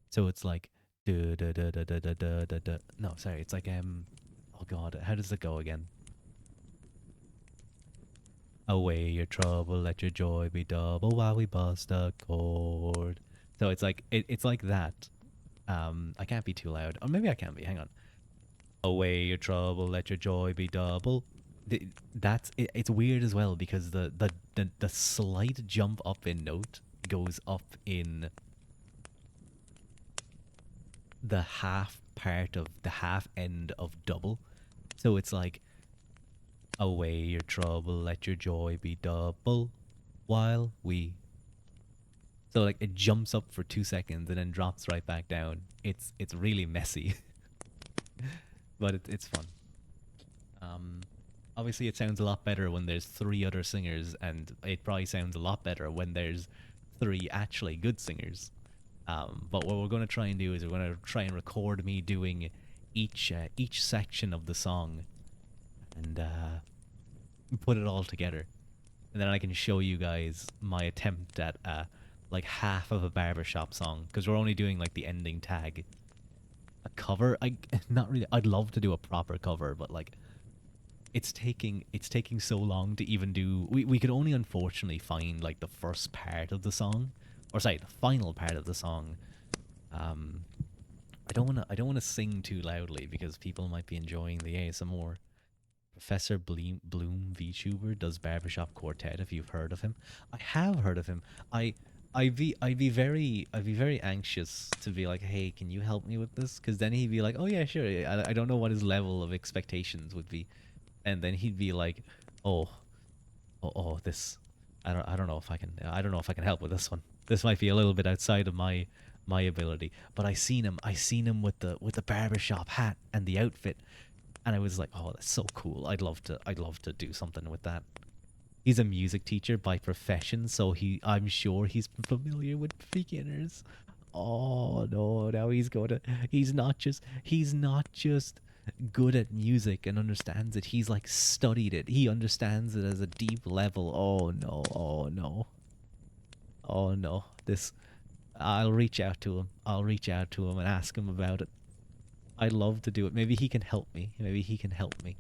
So it's like da da da da da da da da da. No, sorry, it's like oh god, how does it go again? Away your trouble, let your joy be double while we bust a chord. So it's like it's like that. I can't be too loud, or maybe I can be. Hang on. Away your trouble, let your joy be double. It's weird as well because the slight jump up in note goes up in the half part of the half end of double. So it's like, away your trouble, let your joy be double while we. So like it jumps up for 2 seconds and then drops right back down. It's really messy, but it's fun. Obviously it sounds a lot better when there's three other singers, and it probably sounds a lot better when there's three actually good singers. But what we're going to try and do is we're going to try and record me doing each section of the song, and put it all together, and then I can show you guys my attempt at like half of a barbershop song, because we're only doing like the ending tag. a cover. I not really. I'd love to do a proper cover, but like it's taking so long to even do. We could only unfortunately find like the first part of the song, or sorry, the final part of the song. Um, I don't wanna sing too loudly because people might be enjoying the ASMR. Professor Bloom VTuber does Barbershop Quartet. If you've heard of him, I have heard of him. I I'd be very anxious to be like, hey, can you help me with this? Because then he'd be like, oh yeah, sure. I don't know what his level of expectations would be, and then he'd be like, oh this, I don't know if I can help with this one. This might be a little bit outside of my ability. But I seen him with the barbershop hat and the outfit, and I was like, oh, that's so cool. I'd love to do something with that. He's a music teacher by profession, so I'm sure he's familiar with beginners. Oh no, now he's not just good at music and understands it. He's like studied it. He understands it as a deep level. Oh no, oh no. Oh no. This I'll reach out to him. I'll reach out to him and ask him about it. I'd love to do it. Maybe he can help me. Maybe he can help me.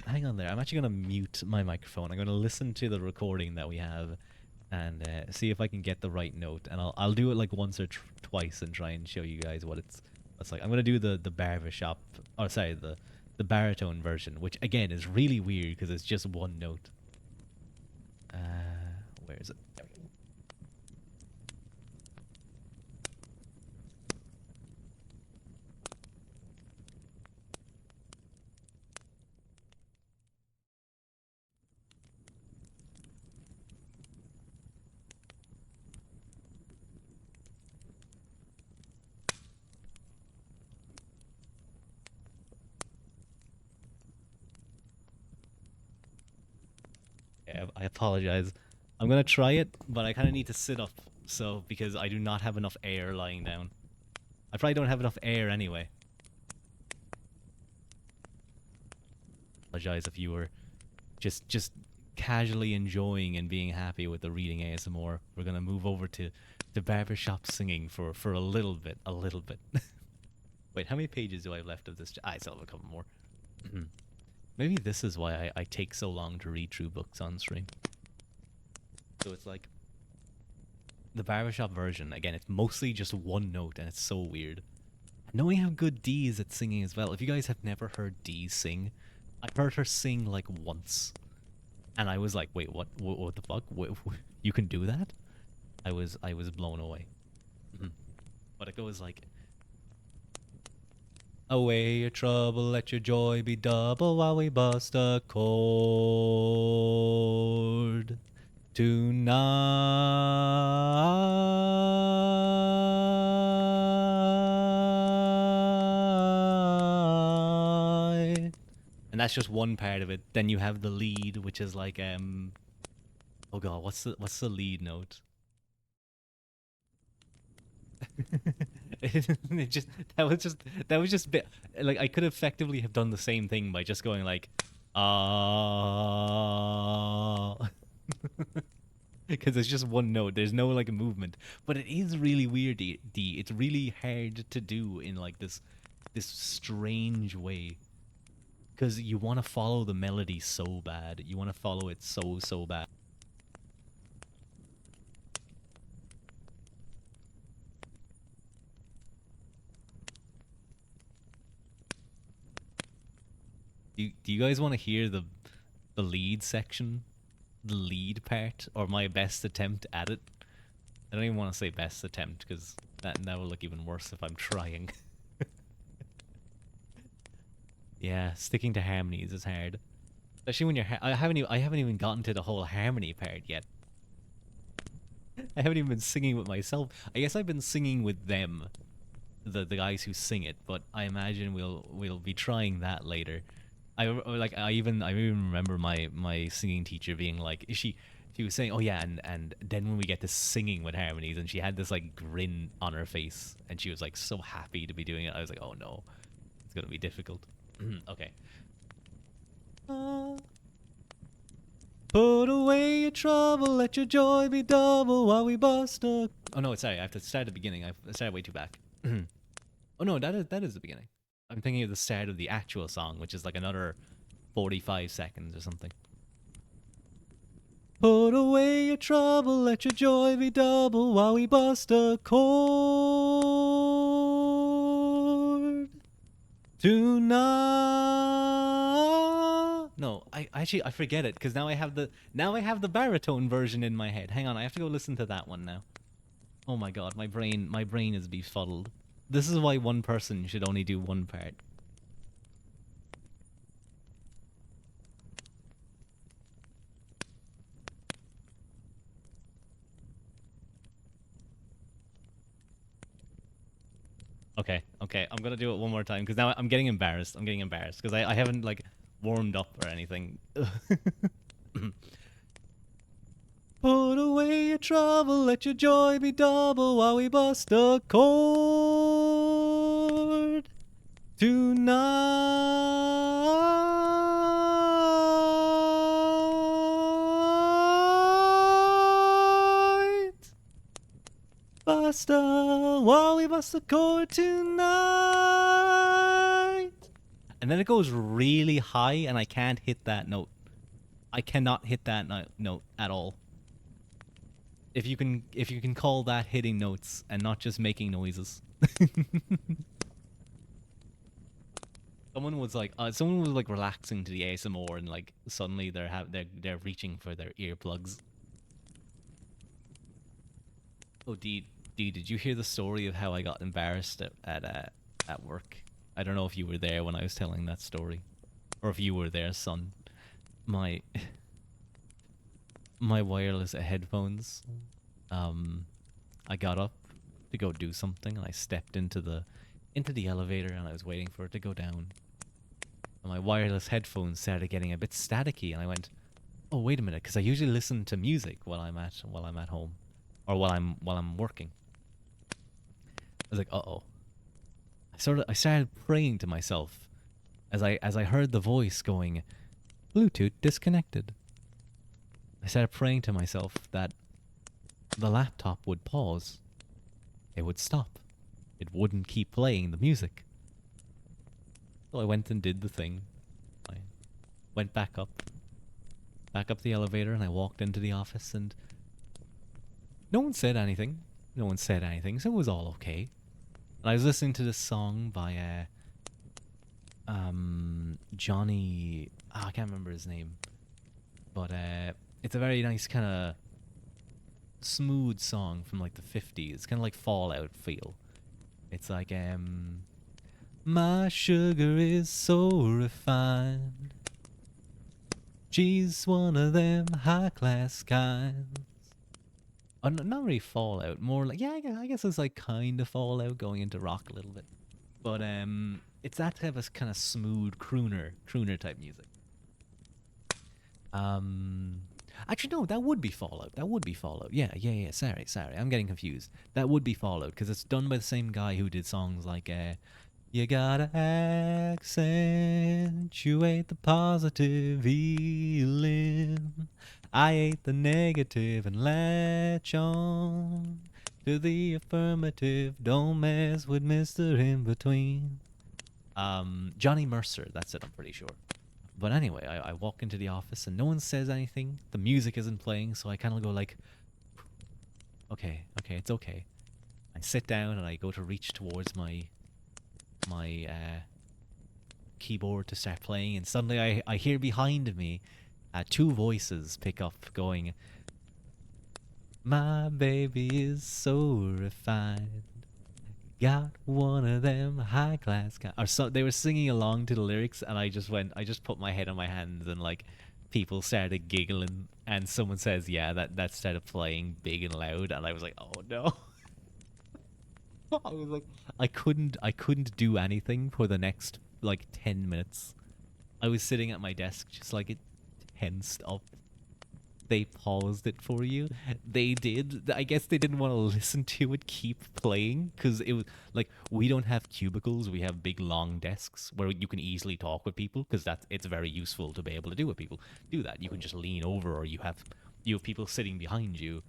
Hang on there. I'm actually gonna mute my microphone. I'm gonna listen to the recording that we have, and see if I can get the right note. And I'll do it like once or twice and try and show you guys what it's like. I'm gonna do the barbershop, or sorry, the baritone version, which again is really weird because it's just one note. Where is it? There we go. Yeah, I apologize. I'm gonna try it, but I kind of need to sit up, so because I do not have enough air lying down. I probably don't have enough air anyway. Apologize if you were just casually enjoying and being happy with the reading ASMR. We're gonna move over to the barbershop singing for a little bit, a little bit. Wait, how many pages do I have left of this? I still have a couple more. Maybe this is why I take so long to read through books on stream. So it's like the barbershop version, again, it's mostly just one note and it's so weird. I know we have good D's at singing as well. If you guys have never heard Dee sing, I heard her sing like once. And I was like, wait, what the fuck? You can do that? I was blown away. But it goes like, away your trouble, let your joy be double while we bust a chord tonight. And that's just one part of it. Then you have the lead, which is like oh god, what's the lead note? it just that was just bit like I could effectively have done the same thing by just going like because it's just one note. There's no like a movement, but it is really weird. It's really hard to do in like this strange way because you want to follow the melody so bad. You want to follow it so bad. Do you guys want to hear the lead section, the lead part, or my best attempt at it? I don't even want to say best attempt because that will look even worse if I'm trying. Yeah, sticking to harmonies is hard, especially when I haven't even gotten to the whole harmony part yet. I haven't even been singing with myself. I guess I've been singing with them, the guys who sing it, but I imagine we'll be trying that later. I even remember my singing teacher being like, she was saying, oh yeah, and then when we get to singing with harmonies, and she had this like grin on her face, and she was like so happy to be doing it. I was like, oh no, it's gonna be difficult. Okay. Put away your trouble, let your joy be double while we bust a... Oh no, sorry, I have to start at the beginning. I started way too back. Oh no, that is the beginning. I'm thinking of the start of the actual song, which is like another 45 seconds or something. Put away your trouble, let your joy be double while we bust a chord tonight. No, I forget it because now I have the baritone version in my head. Hang on, I have to go listen to that one now. Oh my god, my brain is befuddled. This is why one person should only do one part. Okay, okay, I'm gonna do it one more time because now I'm getting embarrassed. I'm getting embarrassed because I haven't like warmed up or anything. Put away your trouble, let your joy be double while we bust a chord tonight. Bust a while we bust a chord tonight. And then it goes really high, and I can't hit that note. I cannot hit that note at all. If you can call that hitting notes and not just making noises. Someone was like relaxing to the ASMR and like suddenly they're reaching for their earplugs. Oh, did you hear the story of how I got embarrassed at work? I don't know if you were there when I was telling that story, or if you were there, son. My my wireless headphones. I got up to go do something, and I stepped into the elevator, and I was waiting for it to go down. And my wireless headphones started getting a bit staticky, and I went, "Oh, wait a minute," because I usually listen to music while I'm at home, or while I'm working. I was like, "Uh-oh." I started praying to myself as I heard the voice going, "Bluetooth disconnected." I started praying to myself that the laptop would pause. It would stop. It wouldn't keep playing the music. So I went and did the thing. I went back up the elevator, and I walked into the office, and no one said anything. No one said anything, so it was all okay. And I was listening to this song by Johnny. Oh, I can't remember his name, but it's a very nice kind of smooth song from like the 50s, kind of like Fallout feel. It's like my sugar is so refined, she's one of them high class kinds. Not really Fallout, more like, yeah, I guess it's like kind of Fallout going into rock a little bit, but it's that type of kind of smooth crooner type music. Actually, no, that would be Fallout. That would be Fallout. Yeah. Sorry. I'm getting confused. That would be Fallout because it's done by the same guy who did songs like "You Gotta Accentuate the Positive Feeling. I ate the negative and latch on to the affirmative. Don't mess with Mr. In Between." Johnny Mercer. That's it. I'm pretty sure. But anyway, I walk into the office and no one says anything. The music isn't playing, so I kind of go like, okay, it's okay. I sit down and I go to reach towards my keyboard to start playing, and suddenly I hear behind me two voices pick up going, "My baby is so refined. Got one of them high class or so." They were singing along to the lyrics, and I just put my head on my hands, and like people started giggling, and someone says, "Yeah, that started playing big and loud," and I was like, "Oh no." I was like, I couldn't do anything for the next like 10 minutes. I was sitting at my desk just like it tensed up. They paused it for you. They did. I guess they didn't want to listen to it keep playing because it was like we don't have cubicles. We have big long desks where you can easily talk with people because it's very useful to be able to do with people. Do that. You can just lean over, or you have people sitting behind you,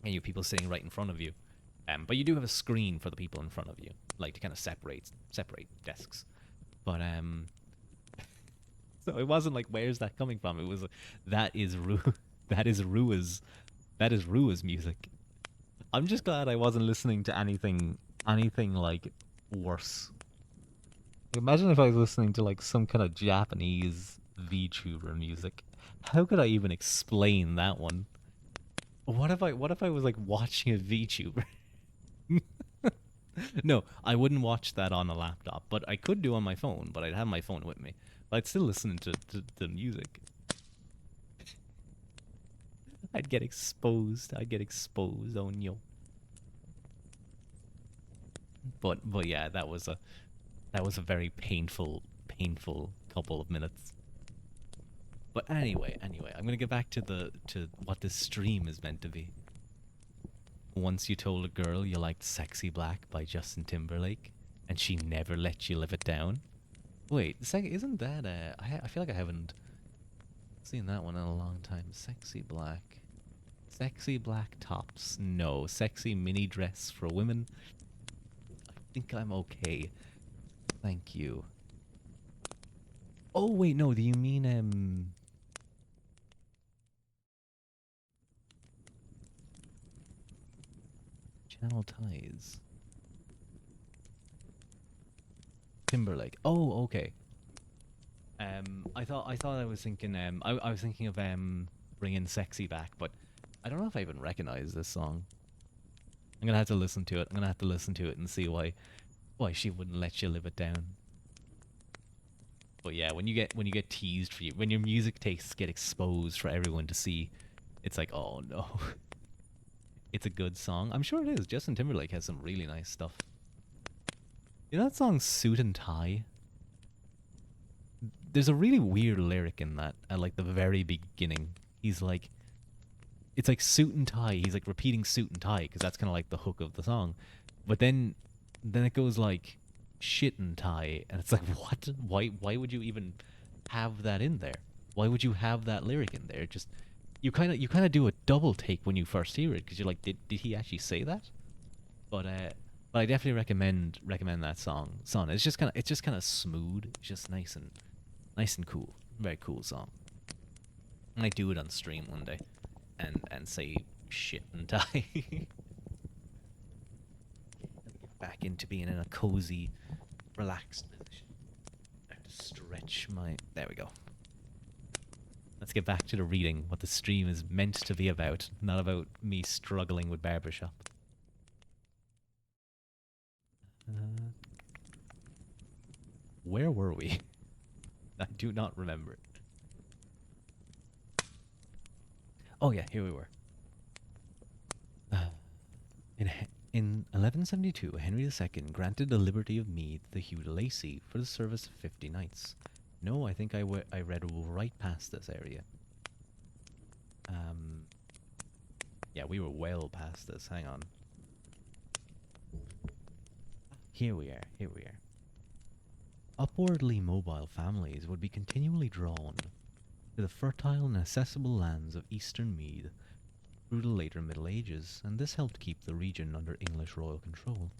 and you have people sitting right in front of you. But you do have a screen for the people in front of you, like to kind of separate desks. But so it wasn't like where's that coming from? It was that is Ru that is Rua's that is Rua's music. I'm just glad I wasn't listening to anything like worse. Imagine if I was listening to like some kind of Japanese VTuber music. How could I even explain that one? What if I was like watching a VTuber? No, I wouldn't watch that on a laptop, but I could do on my phone, but I'd have my phone with me. But I'd still listen to music. I'd get exposed. I'd get exposed on you. But yeah, that was a very painful couple of minutes. But anyway, I'm gonna get back to what this stream is meant to be. Once you told a girl you liked "Sexy Black" by Justin Timberlake, and she never let you live it down. Wait, isn't that I feel like I haven't seen that one in a long time. Sexy Black. Sexy black tops. No. Sexy mini dress for women. I think I'm okay. Thank you. Oh wait, no, do you mean Channel Ties? Timberlake. Oh, okay. I thought I was thinking I was thinking of bringing sexy back, but I don't know if I even recognize this song. I'm gonna have to listen to it. I'm gonna have to listen to it and see why she wouldn't let you live it down. But yeah, when you get teased for you, when your music tastes get exposed for everyone to see, it's like, oh no, it's a good song. I'm sure it is. Justin Timberlake has some really nice stuff. You know that song "Suit and Tie"? There's a really weird lyric in that at like the very beginning. He's like, it's like suit and tie. He's like repeating suit and tie because that's kind of like the hook of the song. But then it goes like shit and tie, and it's like what? Why would you even have that in there? Why would you have that lyric in there? Just you kind of do a double take when you first hear it because you're like, did he actually say that? But but I definitely recommend that song. It's just kind of smooth. It's just nice and cool. Very cool song. I might do it on stream one day, and say shit and die. Get back into being in a cozy, relaxed position. I have to stretch my. There we go. Let's get back to the reading. What the stream is meant to be about, not about me struggling with barbershop. Uh, where were we? I do not remember. Oh yeah, here we were. Uh, in in 1172, Henry II granted the liberty of Meath to Hugh de Lacy for the service of 50 knights. No, I think I read right past this area. Um, yeah, we were well past this. Hang on. Here we are. Here we are. Upwardly mobile families would be continually drawn to the fertile and accessible lands of eastern Meath through the later Middle Ages, and this helped keep the region under English royal control.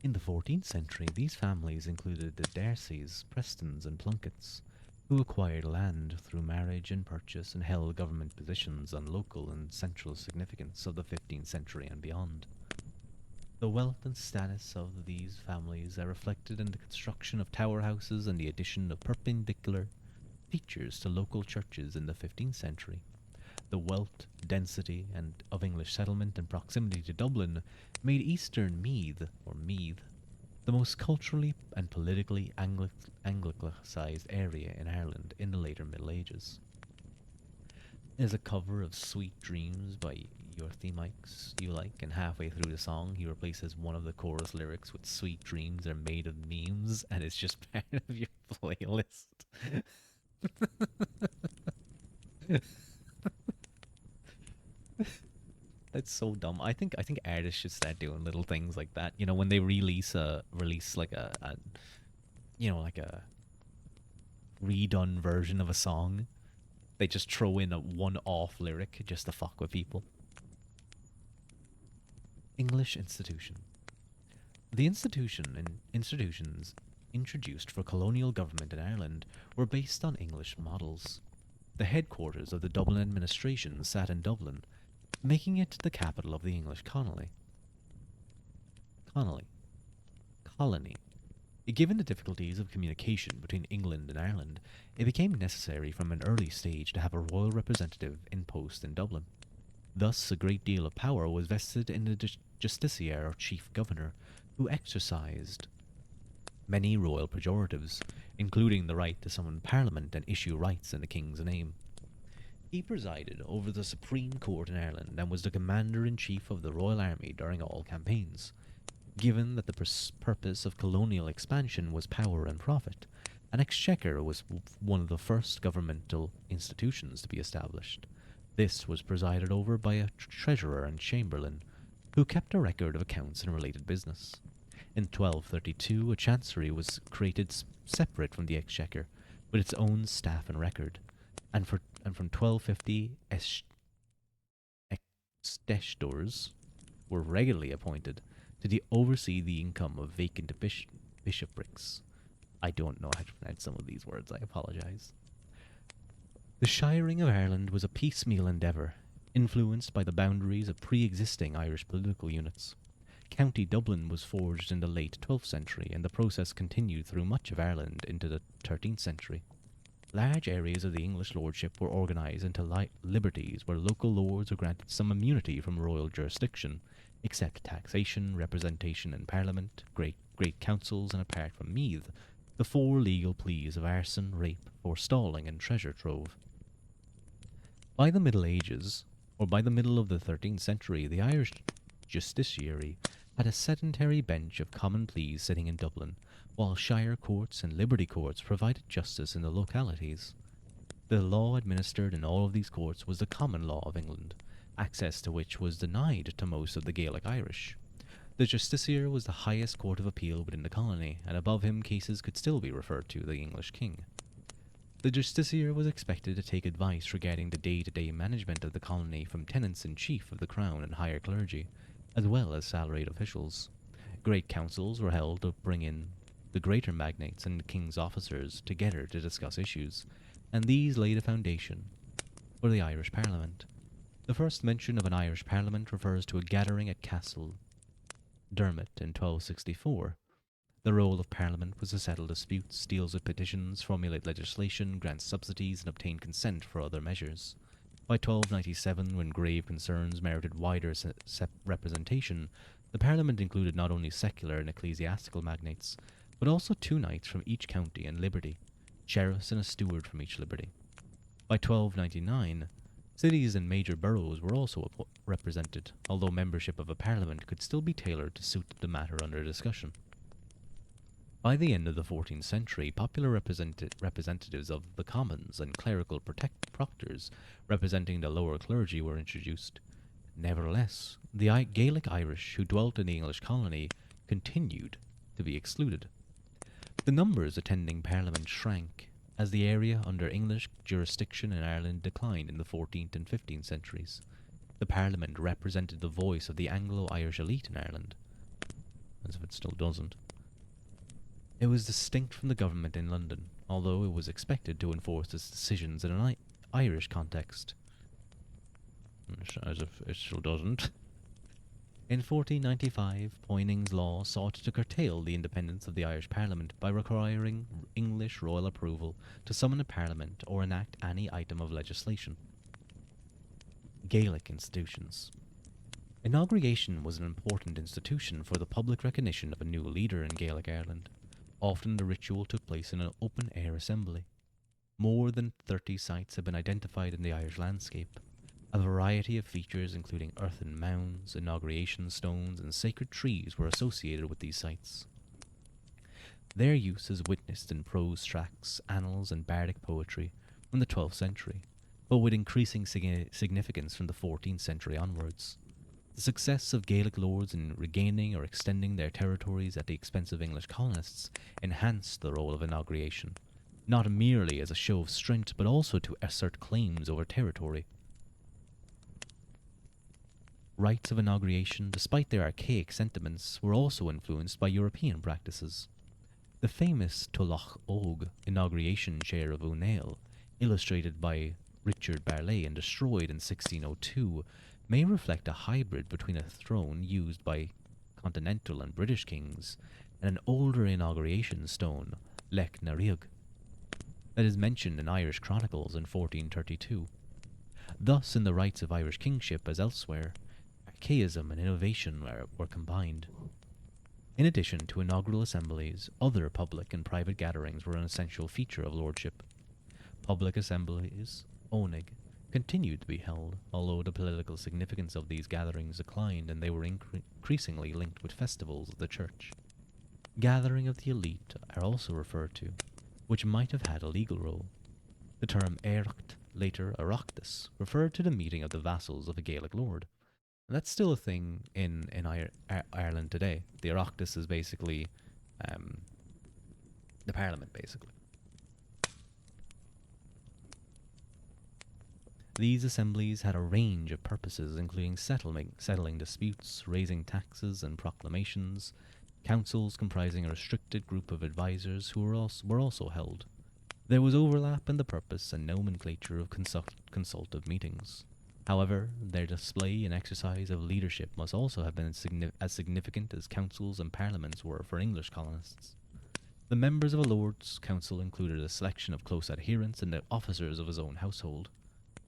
In the 14th century, these families included the Darcys, Prestons, and Plunketts, who acquired land through marriage and purchase and held government positions on local and central significance of the 15th century and beyond. The wealth and status of these families are reflected in the construction of tower houses and the addition of perpendicular features to local churches in the 15th century. The wealth, density, and of English settlement and proximity to Dublin made Eastern Meath, or Meath, the most culturally and politically Anglicised area in Ireland in the later Middle Ages. There's a cover of Sweet Dreams by Your Themikes You Like, and halfway through the song, he replaces one of the chorus lyrics with Sweet Dreams are made of memes, and it's just part of your playlist. It's so dumb. I think artists should start doing little things like that. You know, when they release like a like a redone version of a song, they just throw in a one-off lyric just to fuck with people. English institution. The institution and institutions introduced for colonial government in Ireland were based on English models. The headquarters of the Dublin administration sat in Dublin, making it the capital of the English colony. Colony. Colony. Given the difficulties of communication between England and Ireland, it became necessary from an early stage to have a royal representative in post in Dublin. Thus, a great deal of power was vested in the justiciar or chief governor, who exercised many royal prerogatives, including the right to summon Parliament and issue rights in the King's name. He presided over the Supreme Court in Ireland and was the commander-in-chief of the Royal Army during all campaigns. Given that the purpose of colonial expansion was power and profit, an exchequer was one of the first governmental institutions to be established. This was presided over by a treasurer and chamberlain, who kept a record of accounts and related business. In 1232, a chancery was created separate from the exchequer, with its own staff and record, and from 1250, extestors were regularly appointed to oversee the income of vacant bishoprics. I don't know how to pronounce some of these words, I apologise. The shiring of Ireland was a piecemeal endeavour, influenced by the boundaries of pre-existing Irish political units. County Dublin was forged in the late 12th century, and the process continued through much of Ireland into the 13th century. Large areas of the English lordship were organised into liberties where local lords were granted some immunity from royal jurisdiction, except taxation, representation in Parliament, great councils, and apart from Meath, the four legal pleas of arson, rape, forestalling, and treasure trove. By the Middle Ages, or by the middle of the 13th century, the Irish justiciary had a sedentary bench of common pleas sitting in Dublin, while shire courts and liberty courts provided justice in the localities. The law administered in all of these courts was the common law of England, access to which was denied to most of the Gaelic Irish. The justiciar was the highest court of appeal within the colony, and above him cases could still be referred to the English king. The justiciar was expected to take advice regarding the day-to-day management of the colony from tenants-in-chief of the crown and higher clergy, as well as salaried officials. Great councils were held to bring in the greater magnates and the king's officers together to discuss issues, and these laid a foundation for the Irish Parliament. The first mention of an Irish Parliament refers to a gathering at Castle Dermot in 1264. The role of Parliament was to settle disputes, deal with petitions, formulate legislation, grant subsidies, and obtain consent for other measures. By 1297, when grave concerns merited wider representation, the Parliament included not only secular and ecclesiastical magnates, but also 2 knights from each county and liberty, sheriffs and a steward from each liberty. By 1299, cities and major boroughs were also represented, although membership of a parliament could still be tailored to suit the matter under discussion. By the end of the 14th century, popular representatives of the commons and clerical proctors representing the lower clergy were introduced. Nevertheless, the Gaelic Irish who dwelt in the English colony continued to be excluded. The numbers attending Parliament shrank as the area under English jurisdiction in Ireland declined in the 14th and 15th centuries. The Parliament represented the voice of the Anglo-Irish elite in Ireland, as if it still doesn't. It was distinct from the government in London, although it was expected to enforce its decisions in an Irish context, as if it still doesn't. In 1495, Poyning's law sought to curtail the independence of the Irish Parliament by requiring English royal approval to summon a Parliament or enact any item of legislation. Gaelic institutions. Inauguration was an important institution for the public recognition of a new leader in Gaelic Ireland. Often the ritual took place in an open-air assembly. More than 30 sites have been identified in the Irish landscape. A variety of features including earthen mounds, inauguration stones, and sacred trees were associated with these sites. Their use is witnessed in prose tracts, annals, and bardic poetry from the 12th century, but with increasing significance from the 14th century onwards. The success of Gaelic lords in regaining or extending their territories at the expense of English colonists enhanced the role of inauguration, not merely as a show of strength but also to assert claims over territory. Rites of inauguration, despite their archaic sentiments, were also influenced by European practices. The famous Tulloch Og inauguration chair of Unail, illustrated by Richard Barley and destroyed in 1602, may reflect a hybrid between a throne used by continental and British kings and an older inauguration stone, Lech na Riog, that is mentioned in Irish chronicles in 1432. Thus, in the rites of Irish kingship, as elsewhere, archaism and innovation were combined. In addition to inaugural assemblies, other public and private gatherings were an essential feature of lordship. Public assemblies, Onig, continued to be held, although the political significance of these gatherings declined and they were increasingly linked with festivals of the church. Gathering of the elite are also referred to, which might have had a legal role. The term Éireacht, later Oireachtas, referred to the meeting of the vassals of a Gaelic lord. And that's still a thing in Ireland today. The Oireachtas is basically the parliament, basically. These assemblies had a range of purposes, including settling disputes, raising taxes and proclamations. Councils comprising a restricted group of advisors who were also held. There was overlap in the purpose and nomenclature of consultative meetings. However, their display and exercise of leadership must also have been as significant as councils and parliaments were for English colonists. The members of a Lord's Council included a selection of close adherents and the officers of his own household.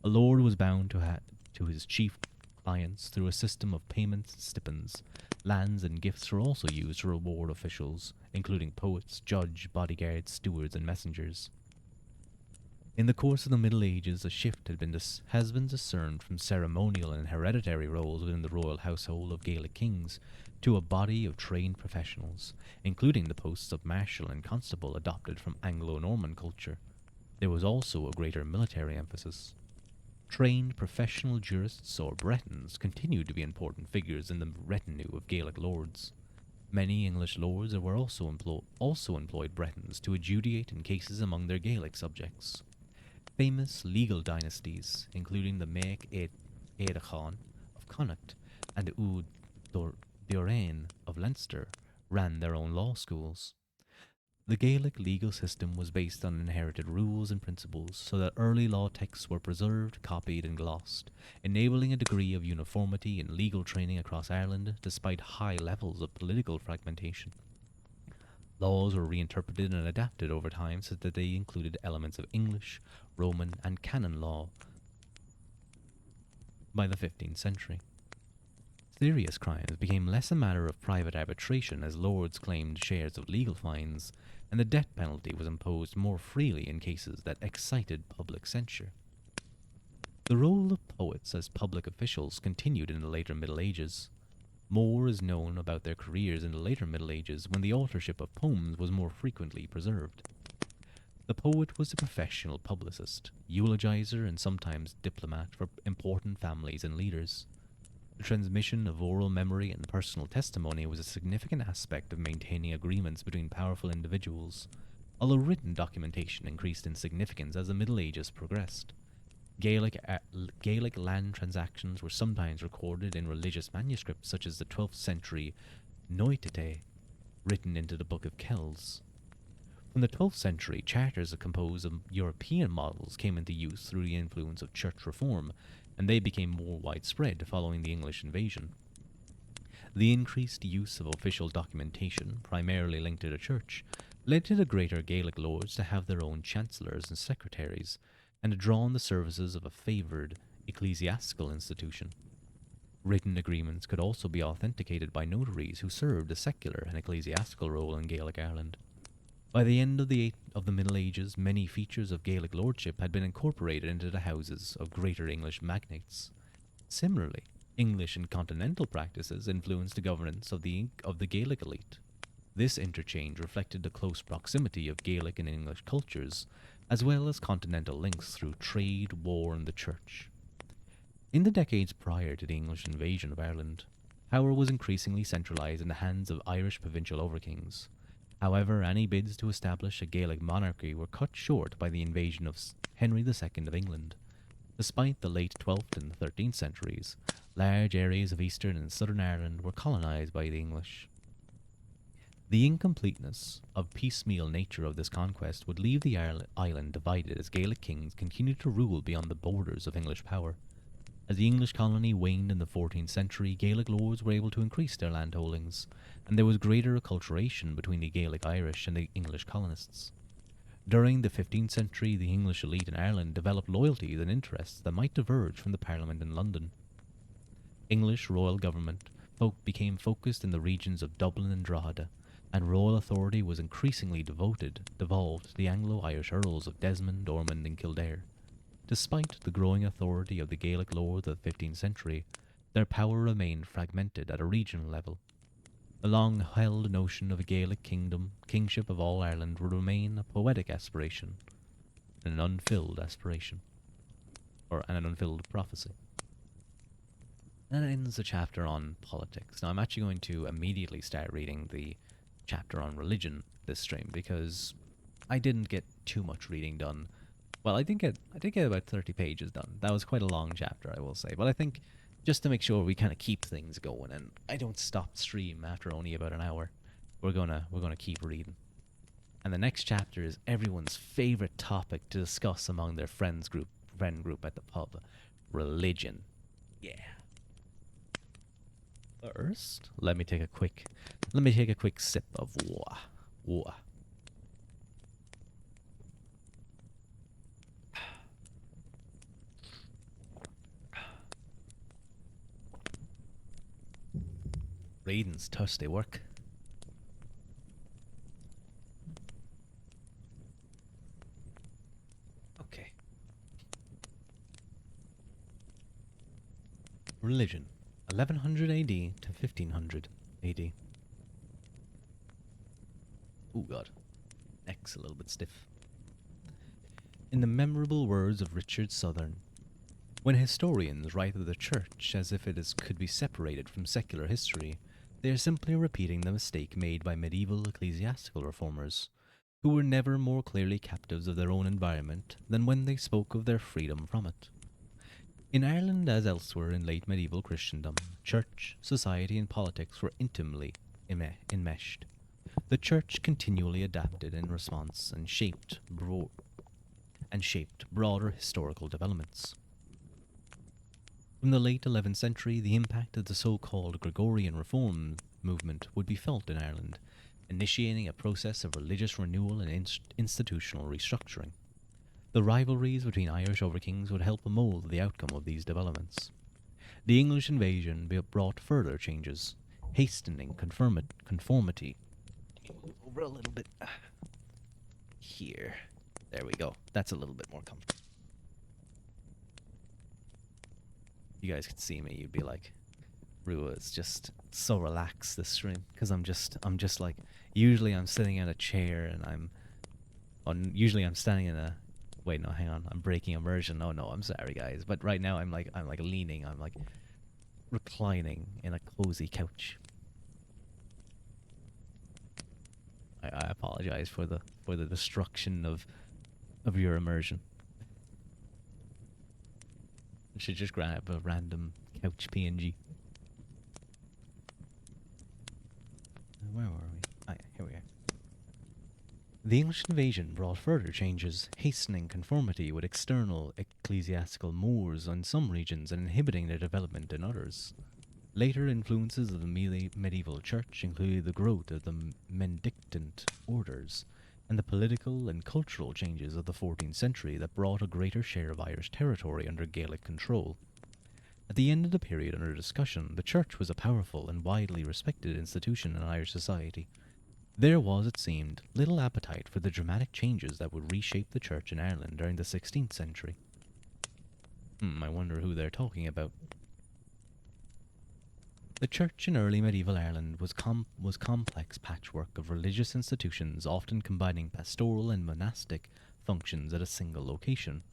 A lord was bound to his chief clients through a system of payments and stipends. Lands and gifts were also used to reward officials, including poets, judge, bodyguards, stewards, and messengers. In the course of the Middle Ages, a shift has been discerned from ceremonial and hereditary roles within the royal household of Gaelic kings to a body of trained professionals, including the posts of marshal and constable adopted from Anglo-Norman culture. There was also a greater military emphasis. Trained professional jurists or Bretons continued to be important figures in the retinue of Gaelic lords. Many English lords were also employed Bretons to adjudicate in cases among their Gaelic subjects. Famous legal dynasties, including the Mac Éadachan of Connacht and Ud Dorain of Leinster, ran their own law schools. The Gaelic legal system was based on inherited rules and principles, so that early law texts were preserved, copied, and glossed, enabling a degree of uniformity in legal training across Ireland despite high levels of political fragmentation. Laws were reinterpreted and adapted over time so that they included elements of English, Roman, and canon law by the 15th century. Serious crimes became less a matter of private arbitration as lords claimed shares of legal fines, and the death penalty was imposed more freely in cases that excited public censure. The role of poets as public officials continued in the later Middle Ages. More is known about their careers in the later Middle Ages when the authorship of poems was more frequently preserved. The poet was a professional publicist, eulogizer, and sometimes diplomat for important families and leaders. The transmission of oral memory and personal testimony was a significant aspect of maintaining agreements between powerful individuals, although written documentation increased in significance as the Middle Ages progressed. Gaelic land transactions were sometimes recorded in religious manuscripts such as the 12th century Noitite, written into the Book of Kells. From the 12th century, charters composed of European models came into use through the influence of church reform, and they became more widespread following the English invasion. The increased use of official documentation, primarily linked to the church, led to the greater Gaelic lords to have their own chancellors and secretaries, and to draw on the services of a favoured ecclesiastical institution. Written agreements could also be authenticated by notaries who served a secular and ecclesiastical role in Gaelic Ireland. By the end of the Middle Ages, many features of Gaelic lordship had been incorporated into the houses of greater English magnates. Similarly, English and continental practices influenced the governance of the Gaelic elite. This interchange reflected the close proximity of Gaelic and English cultures, as well as continental links through trade, war, and the church. In the decades prior to the English invasion of Ireland, power was increasingly centralised in the hands of Irish provincial overkings. However, any bids to establish a Gaelic monarchy were cut short by the invasion of Henry II of England. Despite the late 12th and 13th centuries, large areas of eastern and southern Ireland were colonised by the English. The incompleteness of piecemeal nature of this conquest would leave the island divided as Gaelic kings continued to rule beyond the borders of English power. As the English colony waned in the 14th century, Gaelic lords were able to increase their landholdings, and there was greater acculturation between the Gaelic Irish and the English colonists. During the 15th century, the English elite in Ireland developed loyalties and interests that might diverge from the Parliament in London. English royal government became focused in the regions of Dublin and Drogheda, and royal authority was increasingly devolved to the Anglo-Irish earls of Desmond, Ormond, and Kildare. Despite the growing authority of the Gaelic lords of the 15th century, their power remained fragmented at a regional level. The long-held notion of a Gaelic kingship of all Ireland, would remain a poetic aspiration, an unfilled aspiration, or an unfilled prophecy. That ends the chapter on politics. Now, I'm actually going to immediately start reading the chapter on religion this stream because I didn't get too much reading done. Well, I did get about 30 pages done. That was quite a long chapter, I will say. But I think just to make sure we kind of keep things going and I don't stop stream after only about an hour, we're gonna keep reading. And the next chapter is everyone's favorite topic to discuss among their friend group at the pub: religion. Yeah. First, let me take a quick sip of water. Reading's thirsty work. Okay. Religion, 1100 AD to 1500 AD. Oh god, neck's a little bit stiff. In the memorable words of Richard Southern, when historians write of the church as if could be separated from secular history, they are simply repeating the mistake made by medieval ecclesiastical reformers, who were never more clearly captives of their own environment than when they spoke of their freedom from it. In Ireland, as elsewhere in late medieval Christendom, church, society, and politics were intimately enmeshed. The church continually adapted in response and shaped broader historical developments. From the late 11th century, the impact of the so-called Gregorian Reform movement would be felt in Ireland, initiating a process of religious renewal and institutional restructuring. The rivalries between Irish overkings would help mould the outcome of these developments. The English invasion brought further changes, hastening conformity. Move over a little bit. Here. There we go. That's a little bit more comfortable. You guys could see me, you'd be like, Ruadh is just so relaxed this stream, because I'm just like, usually I'm sitting in a chair and usually I'm standing in a, wait, no, hang on, I'm breaking immersion. Oh no, I'm sorry guys, but right now I'm like leaning, I'm like reclining in a cozy couch. I apologize for the destruction of your immersion. I should just grab a random couch PNG. Where were we? Ah, yeah, here we are. The English invasion brought further changes, hastening conformity with external ecclesiastical mores in some regions and inhibiting their development in others. Later influences of the medieval church included the growth of the mendicant orders and the political and cultural changes of the 14th century that brought a greater share of Irish territory under Gaelic control. At the end of the period under discussion, the church was a powerful and widely respected institution in Irish society. There was, it seemed, little appetite for the dramatic changes that would reshape the church in Ireland during the 16th century. I wonder who they're talking about. The church in early medieval Ireland was complex patchwork of religious institutions, often combining pastoral and monastic functions at a single location.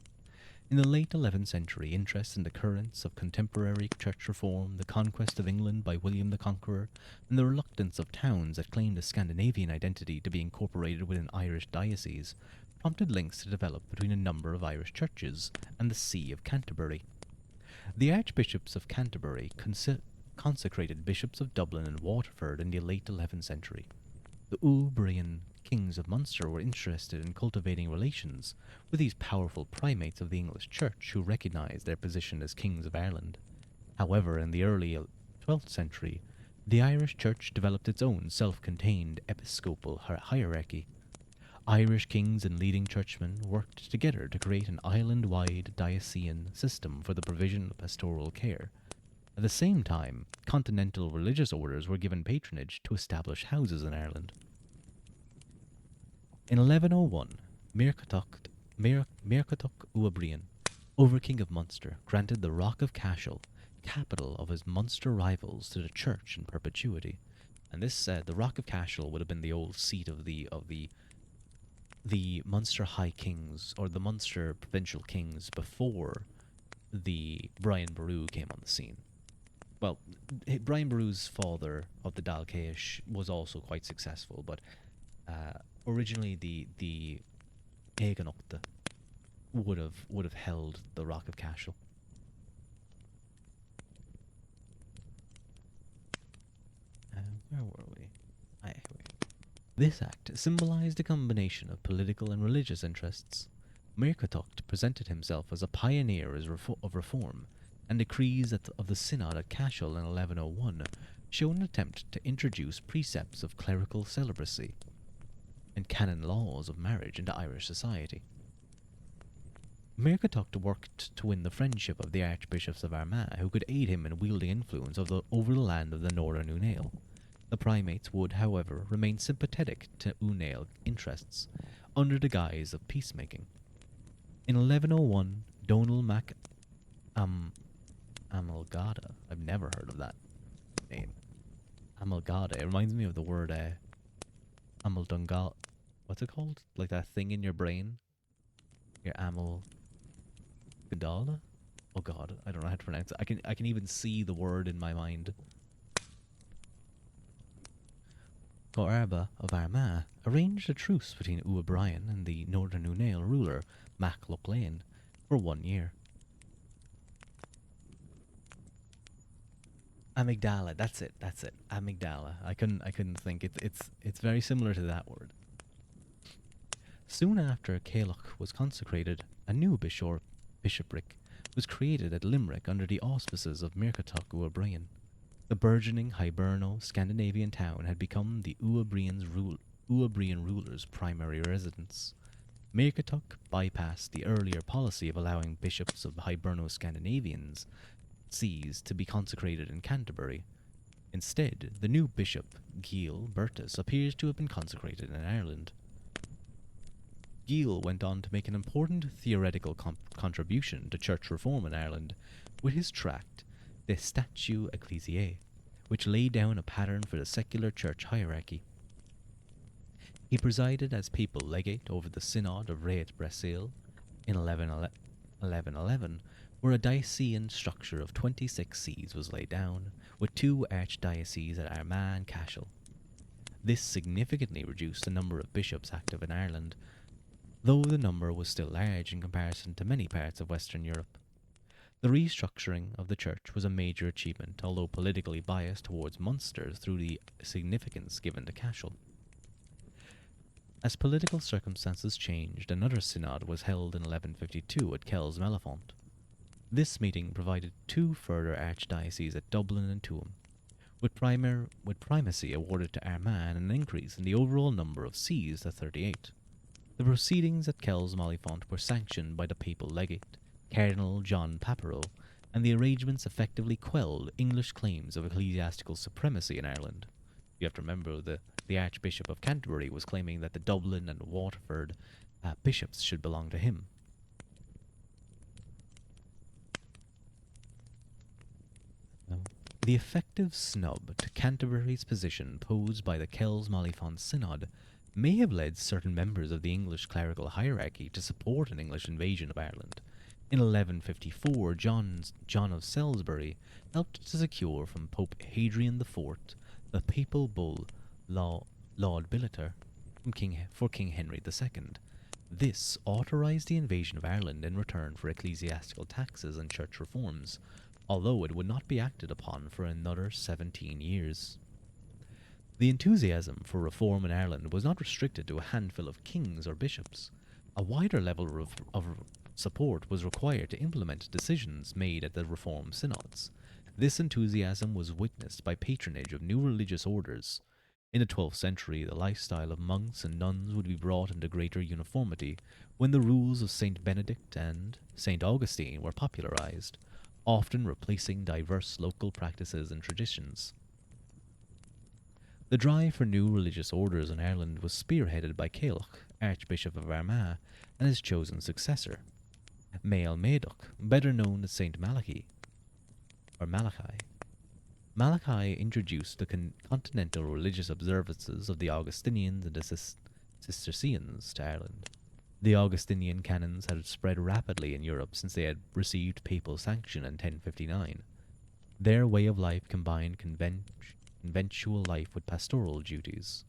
In the late 11th century, interest in the currents of contemporary church reform, the conquest of England by William the Conqueror, and the reluctance of towns that claimed a Scandinavian identity to be incorporated within Irish dioceses prompted links to develop between a number of Irish churches and the See of Canterbury. The Archbishops of Canterbury consecrated bishops of Dublin and Waterford in the late 11th century. The Ubrian kings of Munster were interested in cultivating relations with these powerful primates of the English Church who recognised their position as kings of Ireland. However, in the early 12th century, the Irish Church developed its own self-contained episcopal hierarchy. Irish kings and leading churchmen worked together to create an island-wide diocesan system for the provision of pastoral care. At the same time, continental religious orders were given patronage to establish houses in Ireland. In 1101, Muirchertach Ua Briain, Over-King of Munster, granted the Rock of Cashel, capital of his Munster rivals, to the Church in perpetuity. And this the Rock of Cashel would have been the old seat of the Munster High Kings, or the Munster Provincial Kings, before the Brian Boru came on the scene. Well, Brian Boru's father of the Dalkeish was also quite successful, but originally the Eganocta would have held the Rock of Cashel. Where were we? Here we go. This act symbolised a combination of political and religious interests. Muirchertach presented himself as a pioneer of reform, and decrees of the Synod at Cashel in 1101 show an attempt to introduce precepts of clerical celibacy and canon laws of marriage into Irish society. Muirchertach worked to win the friendship of the Archbishops of Armagh, who could aid him in wielding influence over the land of the Northern Unail. The primates would, however, remain sympathetic to Unail interests, under the guise of peacemaking. In 1101, Donal Mac Amalgada. I've never heard of that name. Amalgada. It reminds me of the word Amaldungal. What's it called? Like that thing in your brain? Your Amalgadala? Oh god, I don't know how to pronounce it. I can even see the word in my mind. Goarba of Armagh arranged a truce between Ua Brian and the Northern Unail ruler, Mac Lochlane, for 1 year. Amygdala, that's it. Amygdala. I couldn't think. It's very similar to that word. Soon after Caoch was consecrated, a new bishopric was created at Limerick under the auspices of Muirchertach Ua Brian. The burgeoning Hiberno Scandinavian town had become the Ua Brian ruler's primary residence. Muirchertach bypassed the earlier policy of allowing bishops of Hiberno Scandinavians sees to be consecrated in Canterbury. Instead, the new bishop, Giel Bertus, appears to have been consecrated in Ireland. Giel went on to make an important theoretical contribution to church reform in Ireland with his tract De Statu Ecclesiae, which laid down a pattern for the secular church hierarchy. He presided as papal legate over the Synod of Ruadh Brasil in 1111, where a diocesan structure of 26 sees was laid down, with 2 archdioceses at Armagh and Cashel. This significantly reduced the number of bishops active in Ireland, though the number was still large in comparison to many parts of Western Europe. The restructuring of the church was a major achievement, although politically biased towards Munster through the significance given to Cashel. As political circumstances changed, another synod was held in 1152 at Kells Mellifont. This meeting provided 2 further archdioceses at Dublin and Tuam, with primacy awarded to Armagh and an increase in the overall number of sees to 38. The proceedings at Kells Mellifont were sanctioned by the papal legate, Cardinal John Papero, and the arrangements effectively quelled English claims of ecclesiastical supremacy in Ireland. You have to remember the Archbishop of Canterbury was claiming that the Dublin and Waterford bishops should belong to him. The effective snub to Canterbury's position posed by the Kells Mellifont Synod may have led certain members of the English clerical hierarchy to support an English invasion of Ireland, In 1154, John of Salisbury helped to secure from Pope Hadrian IV the papal bull Laud Biliter for King Henry II. This authorised the invasion of Ireland in return for ecclesiastical taxes and church reforms, although it would not be acted upon for another 17 years. The enthusiasm for reform in Ireland was not restricted to a handful of kings or bishops. A wider level of support was required to implement decisions made at the Reform synods. This enthusiasm was witnessed by patronage of new religious orders. In the 12th century, the lifestyle of monks and nuns would be brought into greater uniformity when the rules of Saint Benedict and Saint Augustine were popularized, often replacing diverse local practices and traditions. The drive for new religious orders in Ireland was spearheaded by Caoch, Archbishop of Armagh, and his chosen successor, Mael Méadoc, better known as Saint Malachi, or Malachi. Malachi introduced the continental religious observances of the Augustinians and the Cistercians to Ireland. The Augustinian canons had spread rapidly in Europe since they had received papal sanction in 1059. Their way of life combined conventual life with pastoral duties.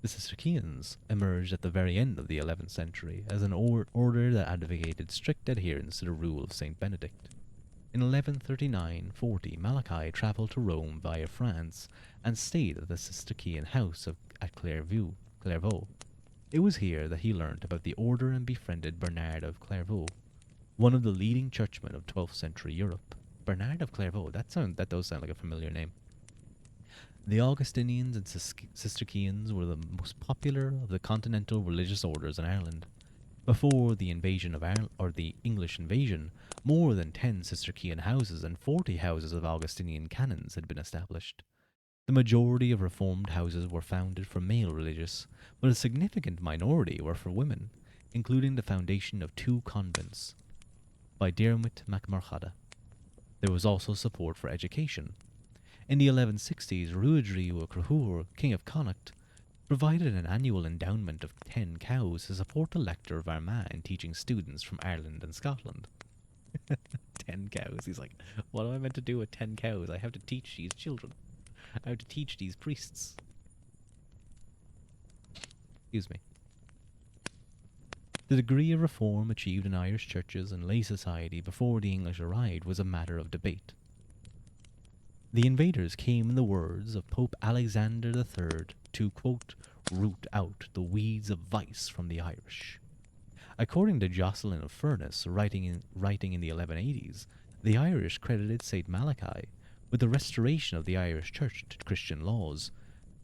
The Cistercians emerged at the very end of the 11th century as an order that advocated strict adherence to the rule of Saint Benedict. In 1139-40, Malachi travelled to Rome via France and stayed at the Cistercian house at Clairvaux. It was here that he learnt about the order and befriended Bernard of Clairvaux, one of the leading churchmen of 12th century Europe. Bernard of Clairvaux, that does sound like a familiar name. The Augustinians and Cistercians were the most popular of the continental religious orders in Ireland. Before the invasion of Ireland, or the English invasion, more than 10 Cistercian houses and 40 houses of Augustinian canons had been established. The majority of reformed houses were founded for male religious, but a significant minority were for women, including the foundation of 2 convents by Diarmuid MacMurchada. There was also support for education. In the 1160s, Ruadh wa Crahúr, king of Connacht, provided an annual endowment of 10 cows to support the lector of Armagh in teaching students from Ireland and Scotland. 10 cows. He's like, what am I meant to do with 10 cows? I have to teach these children. I have to teach these priests. Excuse me. The degree of reform achieved in Irish churches and lay society before the English arrived was a matter of debate. The invaders came in the words of Pope Alexander III to, quote, root out the weeds of vice from the Irish. According to Jocelyn of Furness, writing in the 1180s, the Irish credited St. Malachi with the restoration of the Irish Church to Christian laws,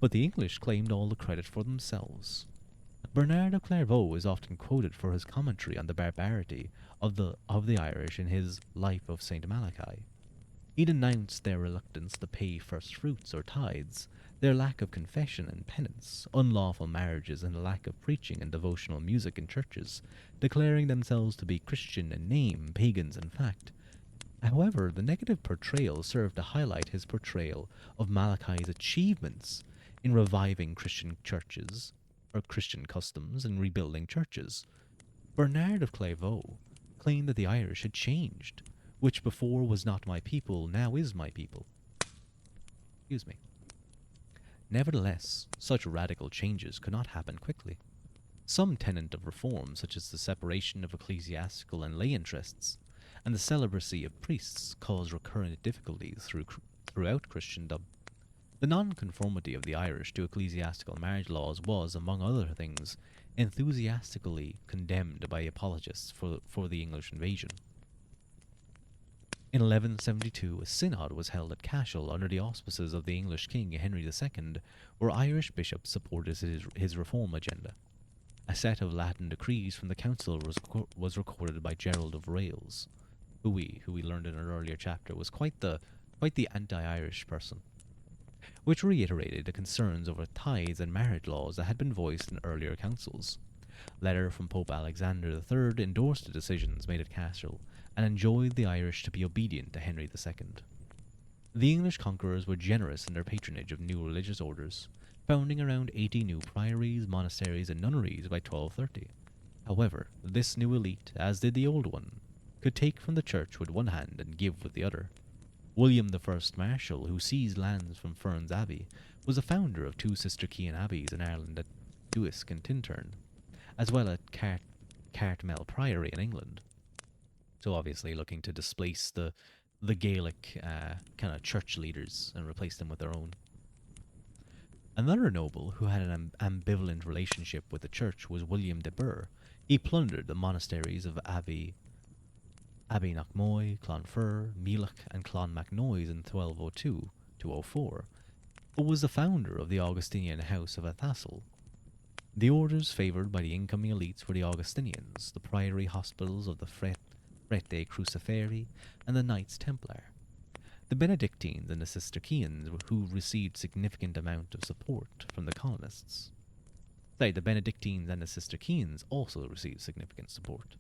but the English claimed all the credit for themselves. Bernard of Clairvaux is often quoted for his commentary on the barbarity of the Irish in his Life of St. Malachi. He denounced their reluctance to pay first fruits or tithes, their lack of confession and penance, unlawful marriages, and a lack of preaching and devotional music in churches, declaring themselves to be Christian in name, pagans in fact. However, the negative portrayal served to highlight his portrayal of Malachi's achievements in reviving Christian churches, or Christian customs, and rebuilding churches. Bernard of Clairvaux claimed that the Irish had changed, which before was not my people, now is my people. Excuse me. Nevertheless, such radical changes could not happen quickly. Some tenet of reform, such as the separation of ecclesiastical and lay interests, and the celibacy of priests, caused recurrent difficulties throughout Christendom. The non-conformity of the Irish to ecclesiastical marriage laws was, among other things, enthusiastically condemned by apologists for the English invasion. In 1172, a synod was held at Cashel under the auspices of the English king Henry II, where Irish bishops supported his reform agenda. A set of Latin decrees from the council was recorded by Gerald of Rales, who we learned in an earlier chapter was quite the anti-Irish person, which reiterated the concerns over tithes and marriage laws that had been voiced in earlier councils. Letter from Pope Alexander III endorsed the decisions made at Cashel and enjoined the Irish to be obedient to Henry II. The English conquerors were generous in their patronage of new religious orders. founding around 80 new priories, monasteries, and nunneries by 1230. However, this new elite, as did the old one, could take from the church with one hand and give with the other. William the First Marshal, who seized lands from Ferns Abbey, was the founder of two sister Cian abbeys in Ireland at Duisk and Tintern, as well as Cartmel Priory in England. So obviously looking to displace the Gaelic kind of church leaders and replace them with their own. Another noble who had an ambivalent relationship with the church was William de Burgh. He plundered the monasteries of Abbey Knockmoy, Clonfert, Mealach, and Clonmacnoise in 1202 to 04, but was the founder of the Augustinian House of Athassel. The orders favoured by the incoming elites were the Augustinians, the priory hospitals of the Frate Cruciferi, and the Knights Templar. The Benedictines and the Cistercians, who received significant amount of support from the colonists. The Benedictines and the Cistercians also received significant support.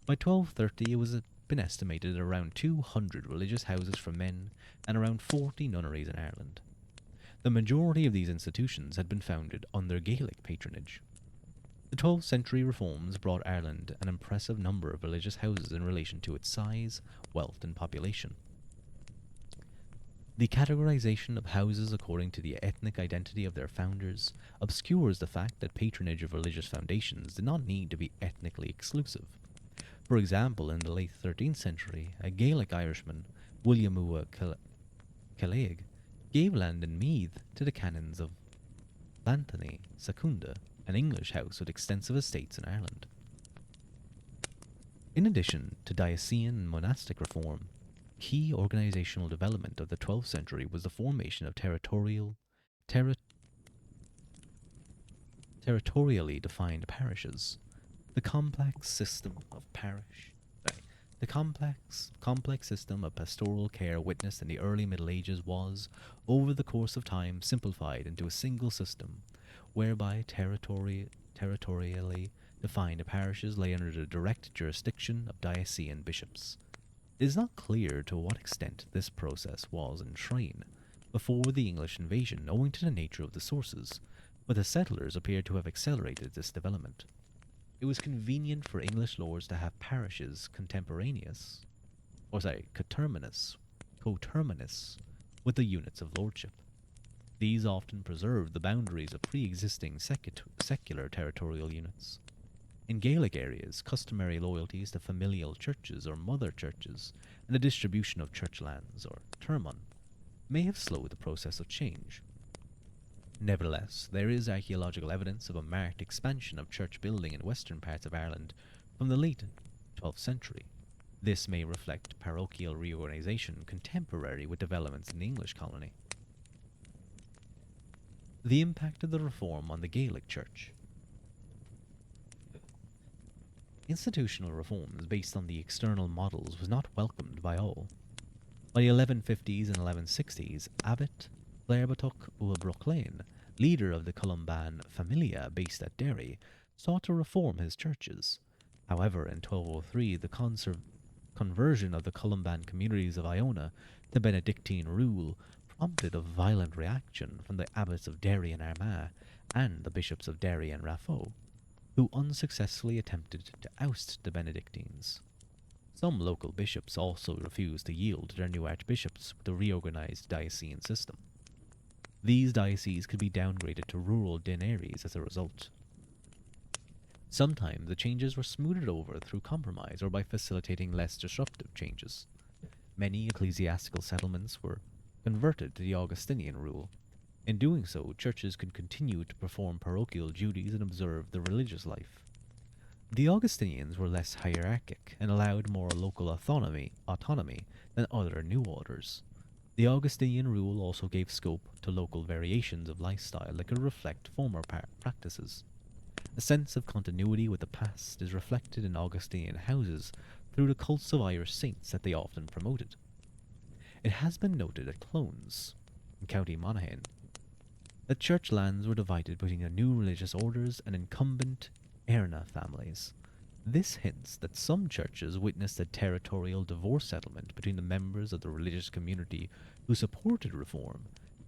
By 1230, it was been estimated at around 200 religious houses for men and around 40 nunneries in Ireland. The majority of these institutions had been founded under Gaelic patronage. The 12th century reforms brought Ireland an impressive number of religious houses in relation to its size, wealth, and population. The categorization of houses according to the ethnic identity of their founders obscures the fact that patronage of religious foundations did not need to be ethnically exclusive. For example, in the late 13th century, a Gaelic Irishman, William Ua Calaig, gave land in Meath to the canons of Llanthony Secunda, an English house with extensive estates in Ireland. In addition to diocesan and monastic reform, key organizational development of the 12th century was the formation of territorially defined parishes. The complex system system of pastoral care witnessed in the early Middle Ages was, over the course of time, simplified into a single system, whereby territorially defined parishes lay under the direct jurisdiction of diocesan bishops. It is not clear to what extent this process was enshrined before the English invasion, owing to the nature of the sources, but the settlers appear to have accelerated this development. It was convenient for English lords to have parishes coterminous with the units of lordship. These often preserved the boundaries of pre-existing secular territorial units. In Gaelic areas, customary loyalties to familial churches or mother churches and the distribution of church lands, or termon, may have slowed the process of change. Nevertheless, there is archaeological evidence of a marked expansion of church building in western parts of Ireland from the late 12th century. This may reflect parochial reorganization contemporary with developments in the English colony. The impact of the reform on the Gaelic Church. Institutional reforms based on the external models was not welcomed by all. By the 1150s and 1160s, Abbot Clairbatuk Ua Brochlain, leader of the Columban Familia based at Derry, sought to reform his churches. However, in 1203, the conversion of the Columban communities of Iona to Benedictine rule prompted a violent reaction from the abbots of Derry and Armagh and the bishops of Derry and Raphoe, who unsuccessfully attempted to oust the Benedictines. Some local bishops also refused to yield to their new archbishops with a reorganized diocesan system. These dioceses could be downgraded to rural deaneries as a result. Sometimes the changes were smoothed over through compromise or by facilitating less disruptive changes. Many ecclesiastical settlements were converted to the Augustinian rule. In doing so, churches could continue to perform parochial duties and observe the religious life. The Augustinians were less hierarchic and allowed more local autonomy than other new orders. The Augustinian rule also gave scope to local variations of lifestyle that could reflect former practices. A sense of continuity with the past is reflected in Augustinian houses through the cults of Irish saints that they often promoted. It has been noted at Clones, in County Monaghan, that church lands were divided between the new religious orders and incumbent Erna families. This hints that some churches witnessed a territorial divorce settlement between the members of the religious community who supported reform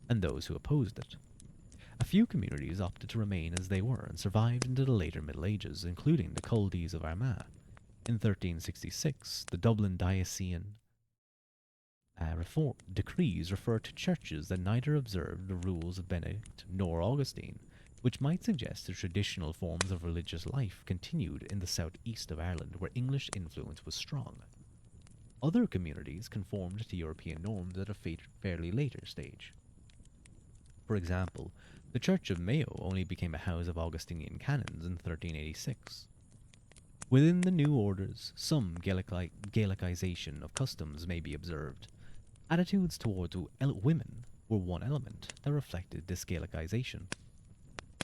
and those who opposed it. A few communities opted to remain as they were and survived into the later Middle Ages, including the Culdees of Armagh. In 1366, the Dublin Diocesan reform decrees refer to churches that neither observed the rules of Benedict nor Augustine, which might suggest the traditional forms of religious life continued in the southeast of Ireland, where English influence was strong. Other communities conformed to European norms at a fairly later stage. For example, the Church of Mayo only became a house of Augustinian canons in 1386. Within the new orders, some Gaelicization of customs may be observed. Attitudes towards women were one element that reflected this Gaelicization.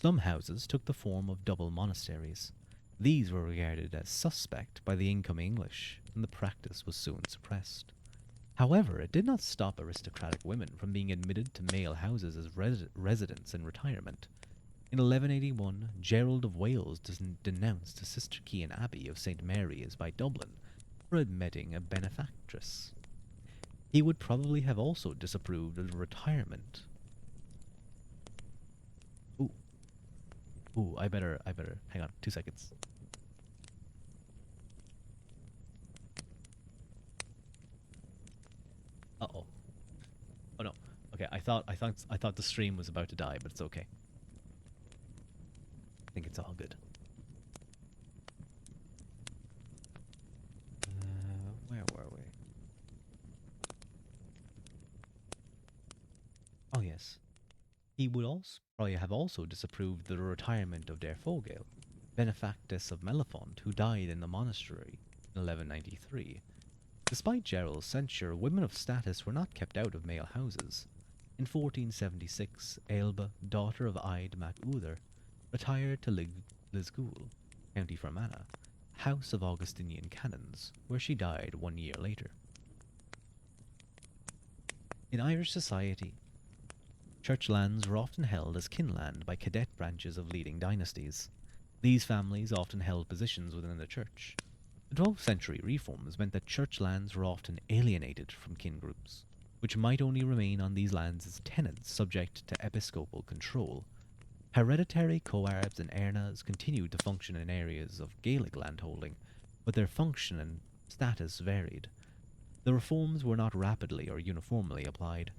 Some houses took the form of double monasteries. These were regarded as suspect by the incoming English, and the practice was soon suppressed. However, it did not stop aristocratic women from being admitted to male houses as residents in retirement. In 1181, Gerald of Wales denounced the Cistercian Abbey of St. Mary's by Dublin for admitting a benefactress. He would probably have also disapproved of the retirement. Ooh, I better, hang on, 2 seconds. Uh-oh. Oh no. Okay, I thought the stream was about to die, but it's okay. I think it's all good. Where were we? Oh yes. He would also probably have also disapproved the retirement of Der Vogel, benefactress of Mellifont, who died in the monastery in 1193. Despite Gerald's censure, women of status were not kept out of male houses. In 1476, Ailbe, daughter of Ide mac Uther, retired to Lisgule, County Fermanagh, house of Augustinian canons, where she died 1 year later. In Irish society, church lands were often held as kinland by cadet branches of leading dynasties. These families often held positions within the church. The 12th century reforms meant that church lands were often alienated from kin groups, which might only remain on these lands as tenants subject to episcopal control. Hereditary coarbs and earnas continued to function in areas of Gaelic landholding, but their function and status varied. The reforms were not rapidly or uniformly applied.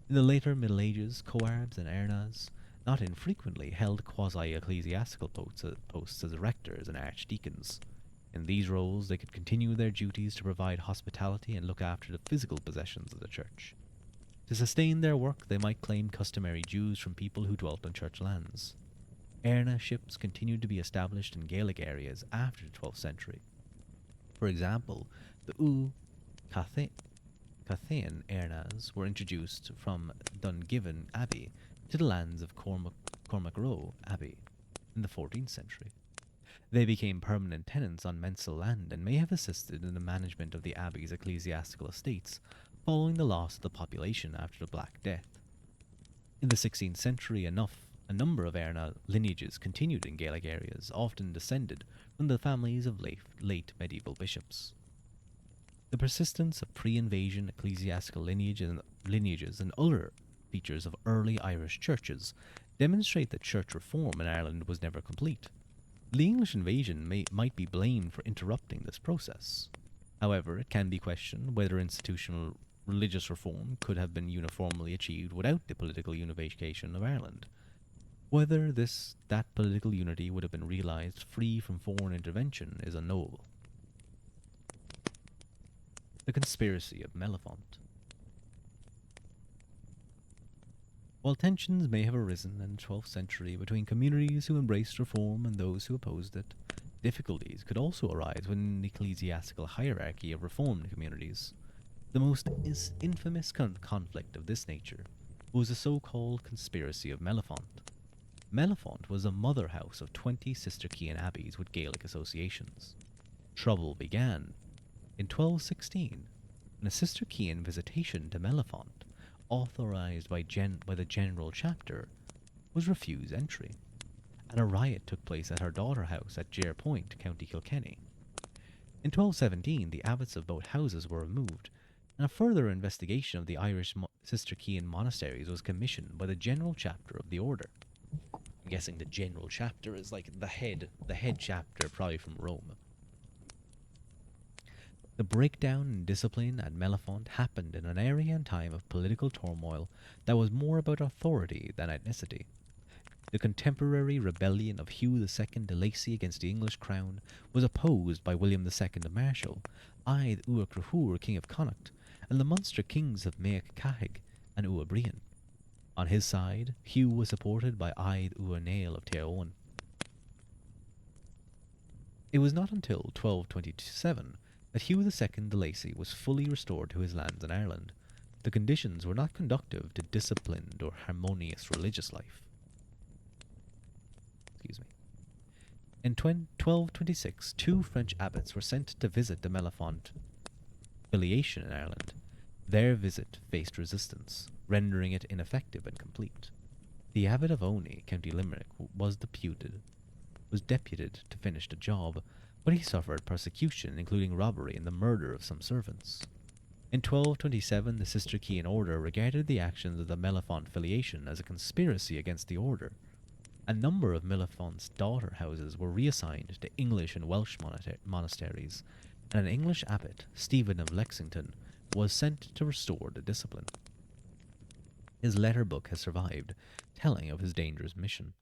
In the later Middle Ages, coarbs and earnas not infrequently held quasi-ecclesiastical posts as rectors and archdeacons. In these roles, they could continue their duties to provide hospitality and look after the physical possessions of the church. To sustain their work, they might claim customary dues from people who dwelt on church lands. Earnaships continued to be established in Gaelic areas after the 12th century. For example, the Cathain Earnas were introduced from Dungiven Abbey to the lands of Cormacrow Abbey in the 14th century. They became permanent tenants on mensal land and may have assisted in the management of the abbey's ecclesiastical estates following the loss of the population after the Black Death. In the 16th century, a number of Earna lineages continued in Gaelic areas, often descended from the families of late medieval bishops. The persistence of pre-invasion ecclesiastical lineages and other features of early Irish churches demonstrate that church reform in Ireland was never complete. The English invasion might be blamed for interrupting this process. However, it can be questioned whether institutional religious reform could have been uniformly achieved without the political unification of Ireland. Whether that political unity would have been realised free from foreign intervention is unknowable. The Conspiracy of Mellifont. While tensions may have arisen in the 12th century between communities who embraced reform and those who opposed it, difficulties could also arise within the ecclesiastical hierarchy of reformed communities. The most infamous conflict of this nature was the so-called Conspiracy of Mellifont. Mellifont was a mother house of 20 Cistercian abbeys with Gaelic associations. Trouble began in 1216, when a Cistercian visitation to Mellifont, authorized by the General Chapter, was refused entry, and a riot took place at her daughter house at Jere Point, County Kilkenny. In 1217, the abbots of both houses were removed, and a further investigation of the Irish Cistercian monasteries was commissioned by the General Chapter of the Order. I'm guessing the general chapter is like the head chapter, probably from Rome. The breakdown in discipline at Mellifont happened in an area and time of political turmoil that was more about authority than ethnicity. The contemporary rebellion of Hugh II de Lacy against the English crown was opposed by William II the Marshal, Ide Ua Crahur, King of Connacht, and the Munster kings of Meac Cahig and Ua Brian. On his side, Hugh was supported by Ide Ua Nail of Teowen. It was not until 1227 that Hugh II de Lacy was fully restored to his lands in Ireland. The conditions were not conducive to disciplined or harmonious religious life. Excuse me. In 1226, two French abbots were sent to visit the Mellifont filiation in Ireland. Their visit faced resistance, rendering it ineffective and complete. The abbot of Oney, County Limerick, was deputed to finish the job, but he suffered persecution, including robbery and the murder of some servants. In 1227, the Cistercian order regarded the actions of the Mellifont filiation as a conspiracy against the order. A number of Mellifont's daughter houses were reassigned to English and Welsh monasteries, and an English abbot, Stephen of Lexington, was sent to restore the discipline. His letter book has survived, telling of his dangerous mission.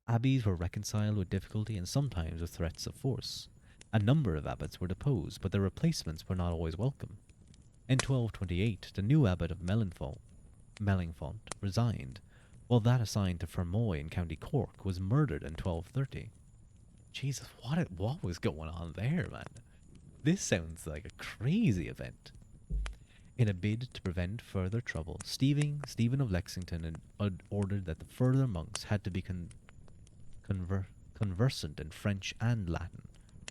Abbeys were reconciled with difficulty and sometimes with threats of force. A number of abbots were deposed, but their replacements were not always welcome. In 1228, the new abbot of Mellifont resigned, while that assigned to Fermoy in County Cork was murdered in 1230. Jesus, what was going on there, man? This sounds like a crazy event. In a bid to prevent further trouble, Stephen of Lexington had ordered that the further monks had to be conversant in French and Latin,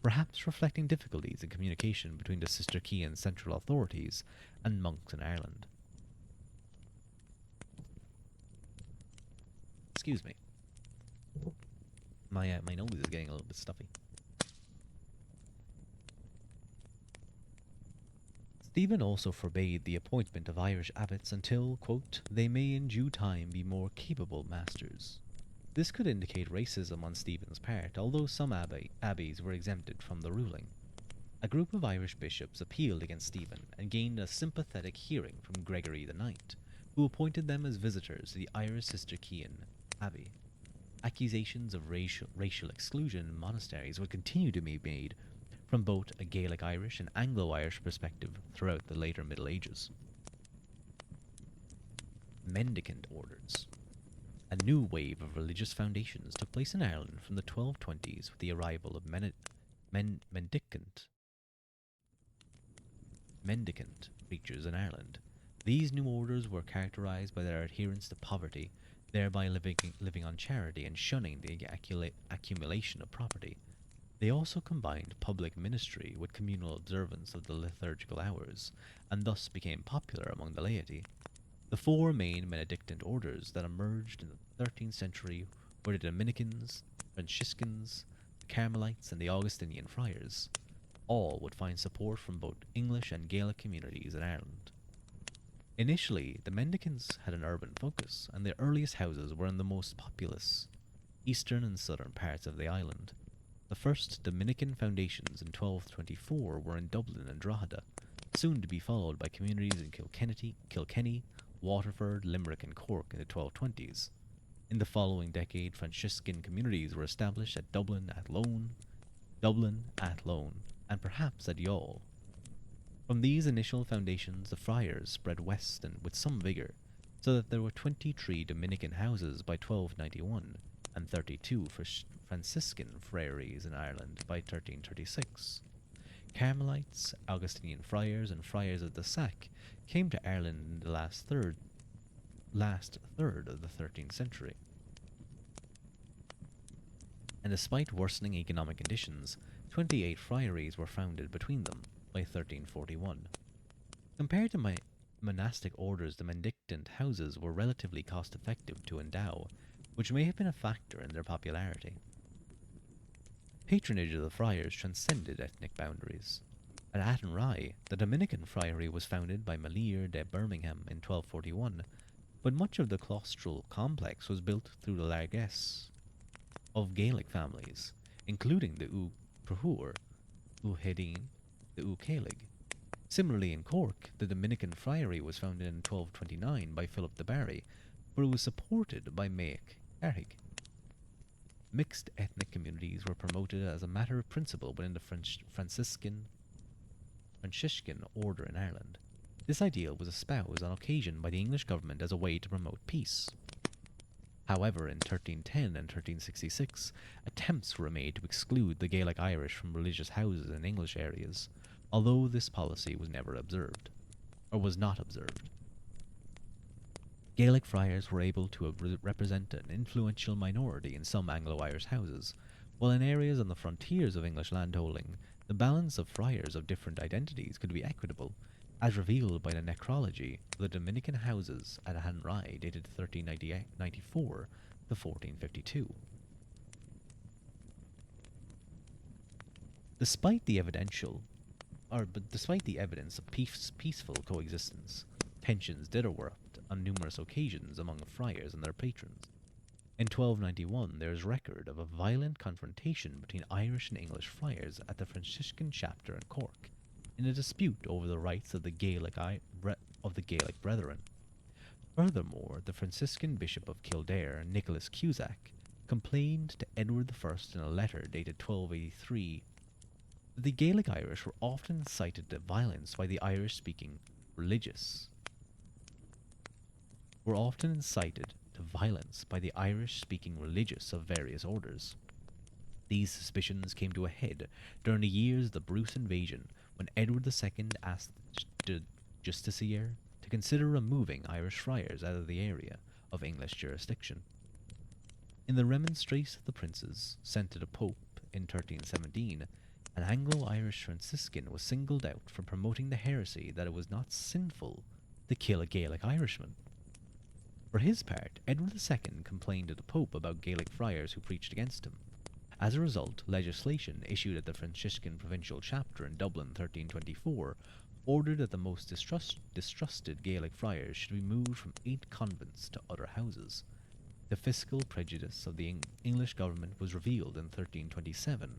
perhaps reflecting difficulties in communication between the Cistercian central authorities and monks in Ireland. Excuse me. My nose is getting a little bit stuffy. Stephen also forbade the appointment of Irish abbots until, quote, they may in due time be more capable masters. This could indicate racism on Stephen's part, although some abbeys were exempted from the ruling. A group of Irish bishops appealed against Stephen and gained a sympathetic hearing from Gregory IX, who appointed them as visitors to the Irish Cistercian Abbey. Accusations of racial exclusion in monasteries would continue to be made from both a Gaelic Irish and Anglo-Irish perspective throughout the later Middle Ages. Mendicant orders. A new wave of religious foundations took place in Ireland from the 1220s with the arrival of mendicant preachers in Ireland. These new orders were characterized by their adherence to poverty, thereby living on charity and shunning the accumulation of property. They also combined public ministry with communal observance of the liturgical hours, and thus became popular among the laity. The four main Benedictine orders that emerged in the 13th century were the Dominicans, Franciscans, the Carmelites, and the Augustinian friars. All would find support from both English and Gaelic communities in Ireland. Initially, the Mendicants had an urban focus, and their earliest houses were in the most populous eastern and southern parts of the island. The first Dominican foundations in 1224 were in Dublin and Drogheda, soon to be followed by communities in Kilkenny, Waterford, Limerick, and Cork in the 1220s. In the following decade, Franciscan communities were established at Dublin, Athlone, and perhaps at Youghal. From these initial foundations, the friars spread west and with some vigour, so that there were 23 Dominican houses by 1291 and 32 Franciscan friaries in Ireland by 1336. Carmelites, Augustinian friars, and friars of the Sack came to Ireland in the last third of the 13th century. And despite worsening economic conditions, 28 friaries were founded between them by 1341. Compared to monastic orders, the mendicant houses were relatively cost-effective to endow, which may have been a factor in their popularity. Patronage of the friars transcended ethnic boundaries. At Athenry, the Dominican friary was founded by Melier de Birmingham in 1241, but much of the claustral complex was built through the largesse of Gaelic families, including the Prahur, Hedin, the Gaelig. Similarly, in Cork, the Dominican friary was founded in 1229 by Philip the Barry, but it was supported by Mac Carrig. Mixed ethnic communities were promoted as a matter of principle within the Franciscan order in Ireland. This ideal was espoused on occasion by the English government as a way to promote peace. However, in 1310 and 1366, attempts were made to exclude the Gaelic Irish from religious houses in English areas, although this policy was never observed, or was not observed. Gaelic friars were able to represent an influential minority in some Anglo-Irish houses, while in areas on the frontiers of English landholding, the balance of friars of different identities could be equitable, as revealed by the necrology of the Dominican houses at Hanrai dated 1394 to 1452. Despite the evidence of peaceful coexistence, tensions did erupt on numerous occasions among the friars and their patrons. In 1291, there is record of a violent confrontation between Irish and English friars at the Franciscan chapter in Cork, in a dispute over the rights of the Gaelic Brethren. Furthermore, the Franciscan Bishop of Kildare, Nicholas Cusack, complained to Edward I in a letter dated 1283 that the Gaelic Irish were often incited to violence by the Irish-speaking religious. Of various orders. These suspicions came to a head during the years of the Bruce invasion, when Edward II asked the justiciar to consider removing Irish friars out of the area of English jurisdiction. In the Remonstrance of the Princes, sent to the Pope in 1317, an Anglo-Irish Franciscan was singled out for promoting the heresy that it was not sinful to kill a Gaelic Irishman. For his part, Edward II complained to the Pope about Gaelic friars who preached against him. As a result, legislation issued at the Franciscan Provincial Chapter in Dublin 1324 ordered that the most distrusted Gaelic friars should be moved from 8 convents to other houses. The fiscal prejudice of the English government was revealed in 1327,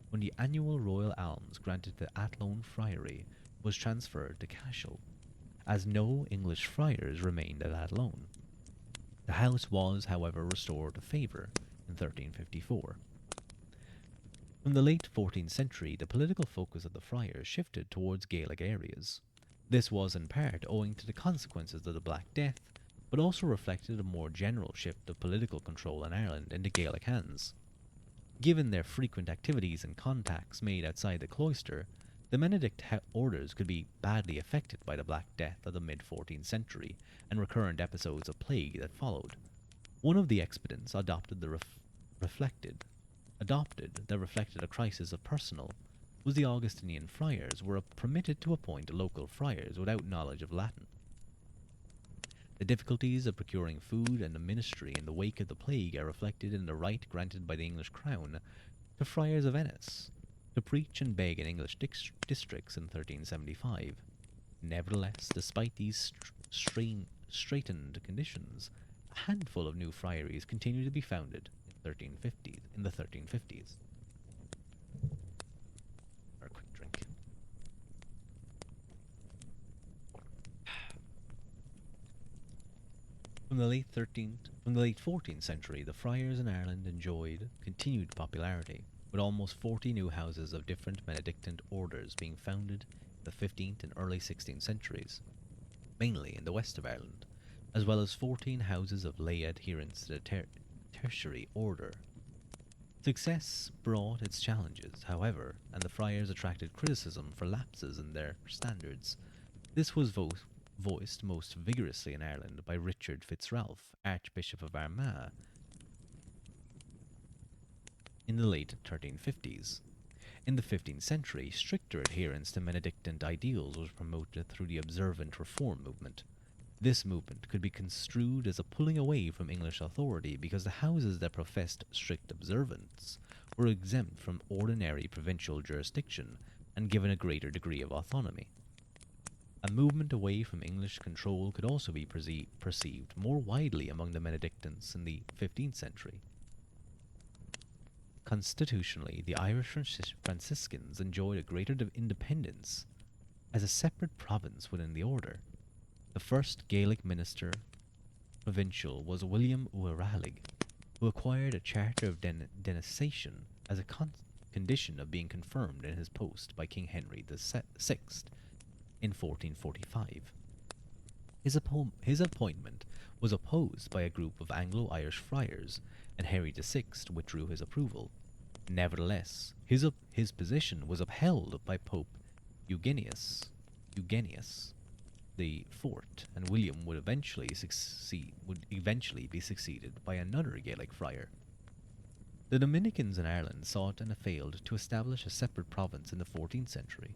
when the annual royal alms granted to Athlone Friary was transferred to Cashel, as no English friars remained at Athlone. The house was, however, restored to favour in 1354. From the late 14th century, the political focus of the friars shifted towards Gaelic areas. This was in part owing to the consequences of the Black Death, but also reflected a more general shift of political control in Ireland into Gaelic hands. Given their frequent activities and contacts made outside the cloister, the Benedict orders could be badly affected by the Black Death of the mid-14th century and recurrent episodes of plague that followed. One of the expedients adopted that reflected a crisis of personnel was the Augustinian friars were permitted to appoint local friars without knowledge of Latin. The difficulties of procuring food and the ministry in the wake of the plague are reflected in the right granted by the English crown to friars of Ennis to preach and beg in English districts in 1375. Nevertheless, despite these straitened conditions, a handful of new friaries continued to be founded in the 1350s. Or a quick drink. From the late 14th century, the friars in Ireland enjoyed continued popularity, with almost 40 new houses of different Benedictine orders being founded in the 15th and early 16th centuries, mainly in the west of Ireland, as well as 14 houses of lay adherents to the tertiary order. Success brought its challenges, however, and the friars attracted criticism for lapses in their standards. This was voiced most vigorously in Ireland by Richard Fitzralph, Archbishop of Armagh, in the late 1350s. In the 15th century, stricter adherence to Benedictine ideals was promoted through the observant reform movement. This movement could be construed as a pulling away from English authority because the houses that professed strict observance were exempt from ordinary provincial jurisdiction and given a greater degree of autonomy. A movement away from English control could also be perceived more widely among the Benedictines in the 15th century. Constitutionally, the Irish Franciscans enjoyed a greater independence as a separate province within the order. The first Gaelic minister provincial was William Uaralig, who acquired a charter of denunciation as a condition of being confirmed in his post by King Henry VI in 1445. His appointment was opposed by a group of Anglo-Irish friars, and Henry VI withdrew his approval. Nevertheless, his position was upheld by Pope Eugenius the Fourth, and William would eventually be succeeded by another Gaelic friar. The Dominicans in Ireland sought and failed to establish a separate province in the 14th century.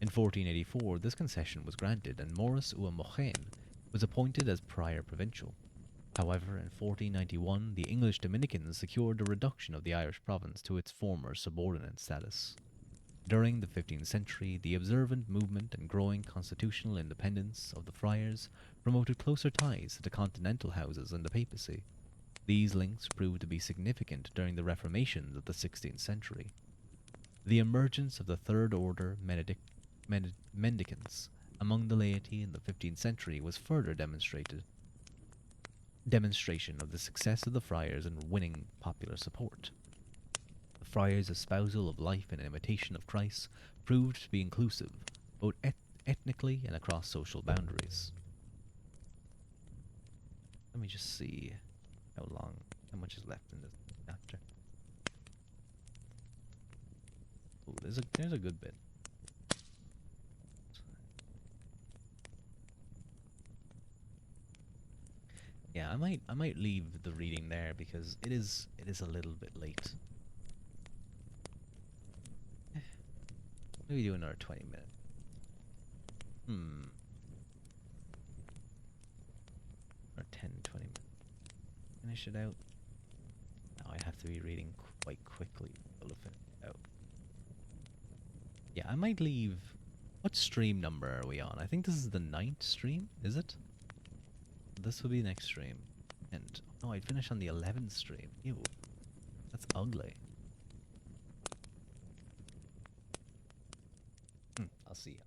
In 1484, this concession was granted, and Maurice Ua Mochain was appointed as prior provincial. However, in 1491, the English Dominicans secured a reduction of the Irish province to its former subordinate status. During the 15th century, the observant movement and growing constitutional independence of the friars promoted closer ties to the continental houses and the papacy. These links proved to be significant during the Reformation of the 16th century. The emergence of the Third Order mendicants among the laity in the 15th century was further demonstration of the success of the friars in winning popular support. The friars' espousal of life and imitation of Christ proved to be inclusive, both ethnically and across social boundaries. Let me just see how much is left in this chapter. Ooh, there's a good bit. Yeah, I might leave the reading there because it is a little bit late. Maybe do another 20 minutes. Or 10, 20 minutes. Finish it out. Now I have to be reading quite quickly to finish it out. Yeah, I might leave. What stream number are we on? I think this is the 9th stream, is it? This will be next stream. And oh, I'd finish on the 11th stream. Ew. That's ugly. I'll see.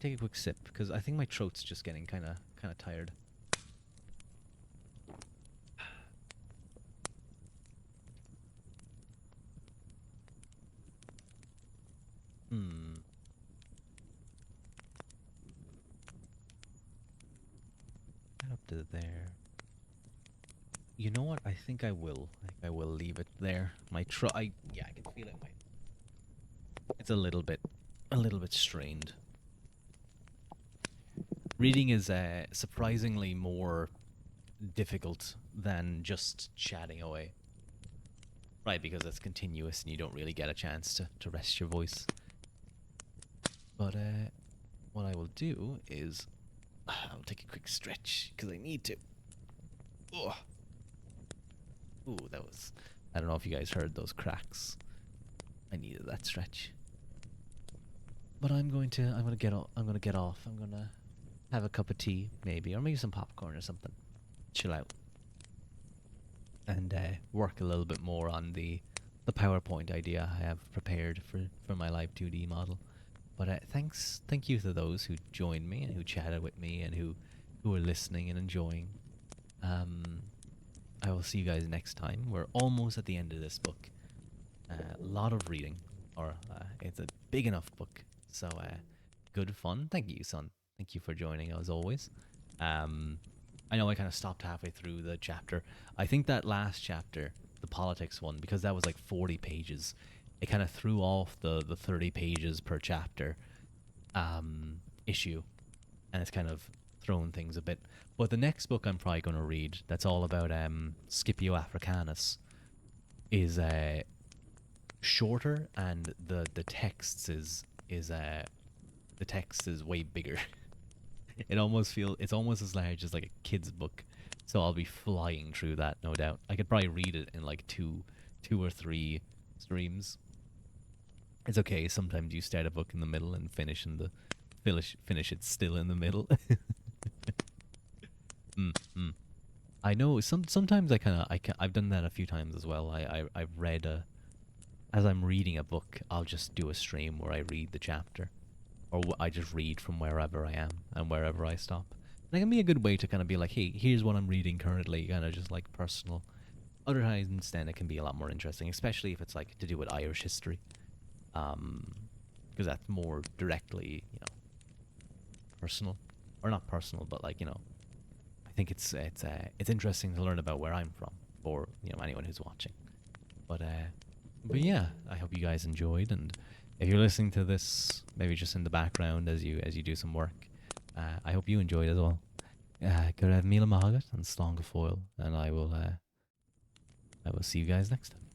Take a quick sip because I think my throat's just getting kind of tired. Right up to there. You know what? I think I will. Leave it there. My yeah, I can feel it. It's a little bit strained. Reading is surprisingly more difficult than just chatting away. Right, because it's continuous and you don't really get a chance to rest your voice. But what I will do is I'll take a quick stretch because I need to. Ugh. Ooh, that was. I don't know if you guys heard those cracks. I needed that stretch. But I'm gonna get off. I'm gonna have a cup of tea, maybe, or maybe some popcorn or something. Chill out. And work a little bit more on the PowerPoint idea I have prepared for my live 2D model. But thank you to those who joined me and who chatted with me and who are listening and enjoying. I will see you guys next time. We're almost at the end of this book. A lot of reading, or it's a big enough book. So good fun. Thank you, son. Thank you for joining as always. I know I kind of stopped halfway through the chapter. I think that last chapter, the politics one, because that was like 40 pages, it kind of threw off the 30 pages per chapter issue, and it's kind of thrown things a bit. But the next book I'm probably going to read, that's all about Scipio Africanus, is shorter, and the text is the text is way bigger. It's almost as large as like a kid's book. So I'll be flying through that, no doubt. I could probably read it in like two or three streams. It's okay. Sometimes you start a book in the middle and finish it still in the middle. Mm, mm. I know sometimes I've done that a few times as well. I've read as I'm reading a book, I'll just do a stream where I read the chapter, or I just read from wherever I am and wherever I stop. And it can be a good way to kind of be like, hey, here's what I'm reading currently, kind of just like personal. Other times, then it can be a lot more interesting, especially if it's like to do with Irish history, because that's more directly, personal, or not personal, but like I think it's interesting to learn about where I'm from for anyone who's watching. But yeah, I hope you guys enjoyed, and if you're listening to this, maybe just in the background as you do some work, I hope you enjoyed as well. Go to Mila Mahagat and Slong Foil, and I will see you guys next time.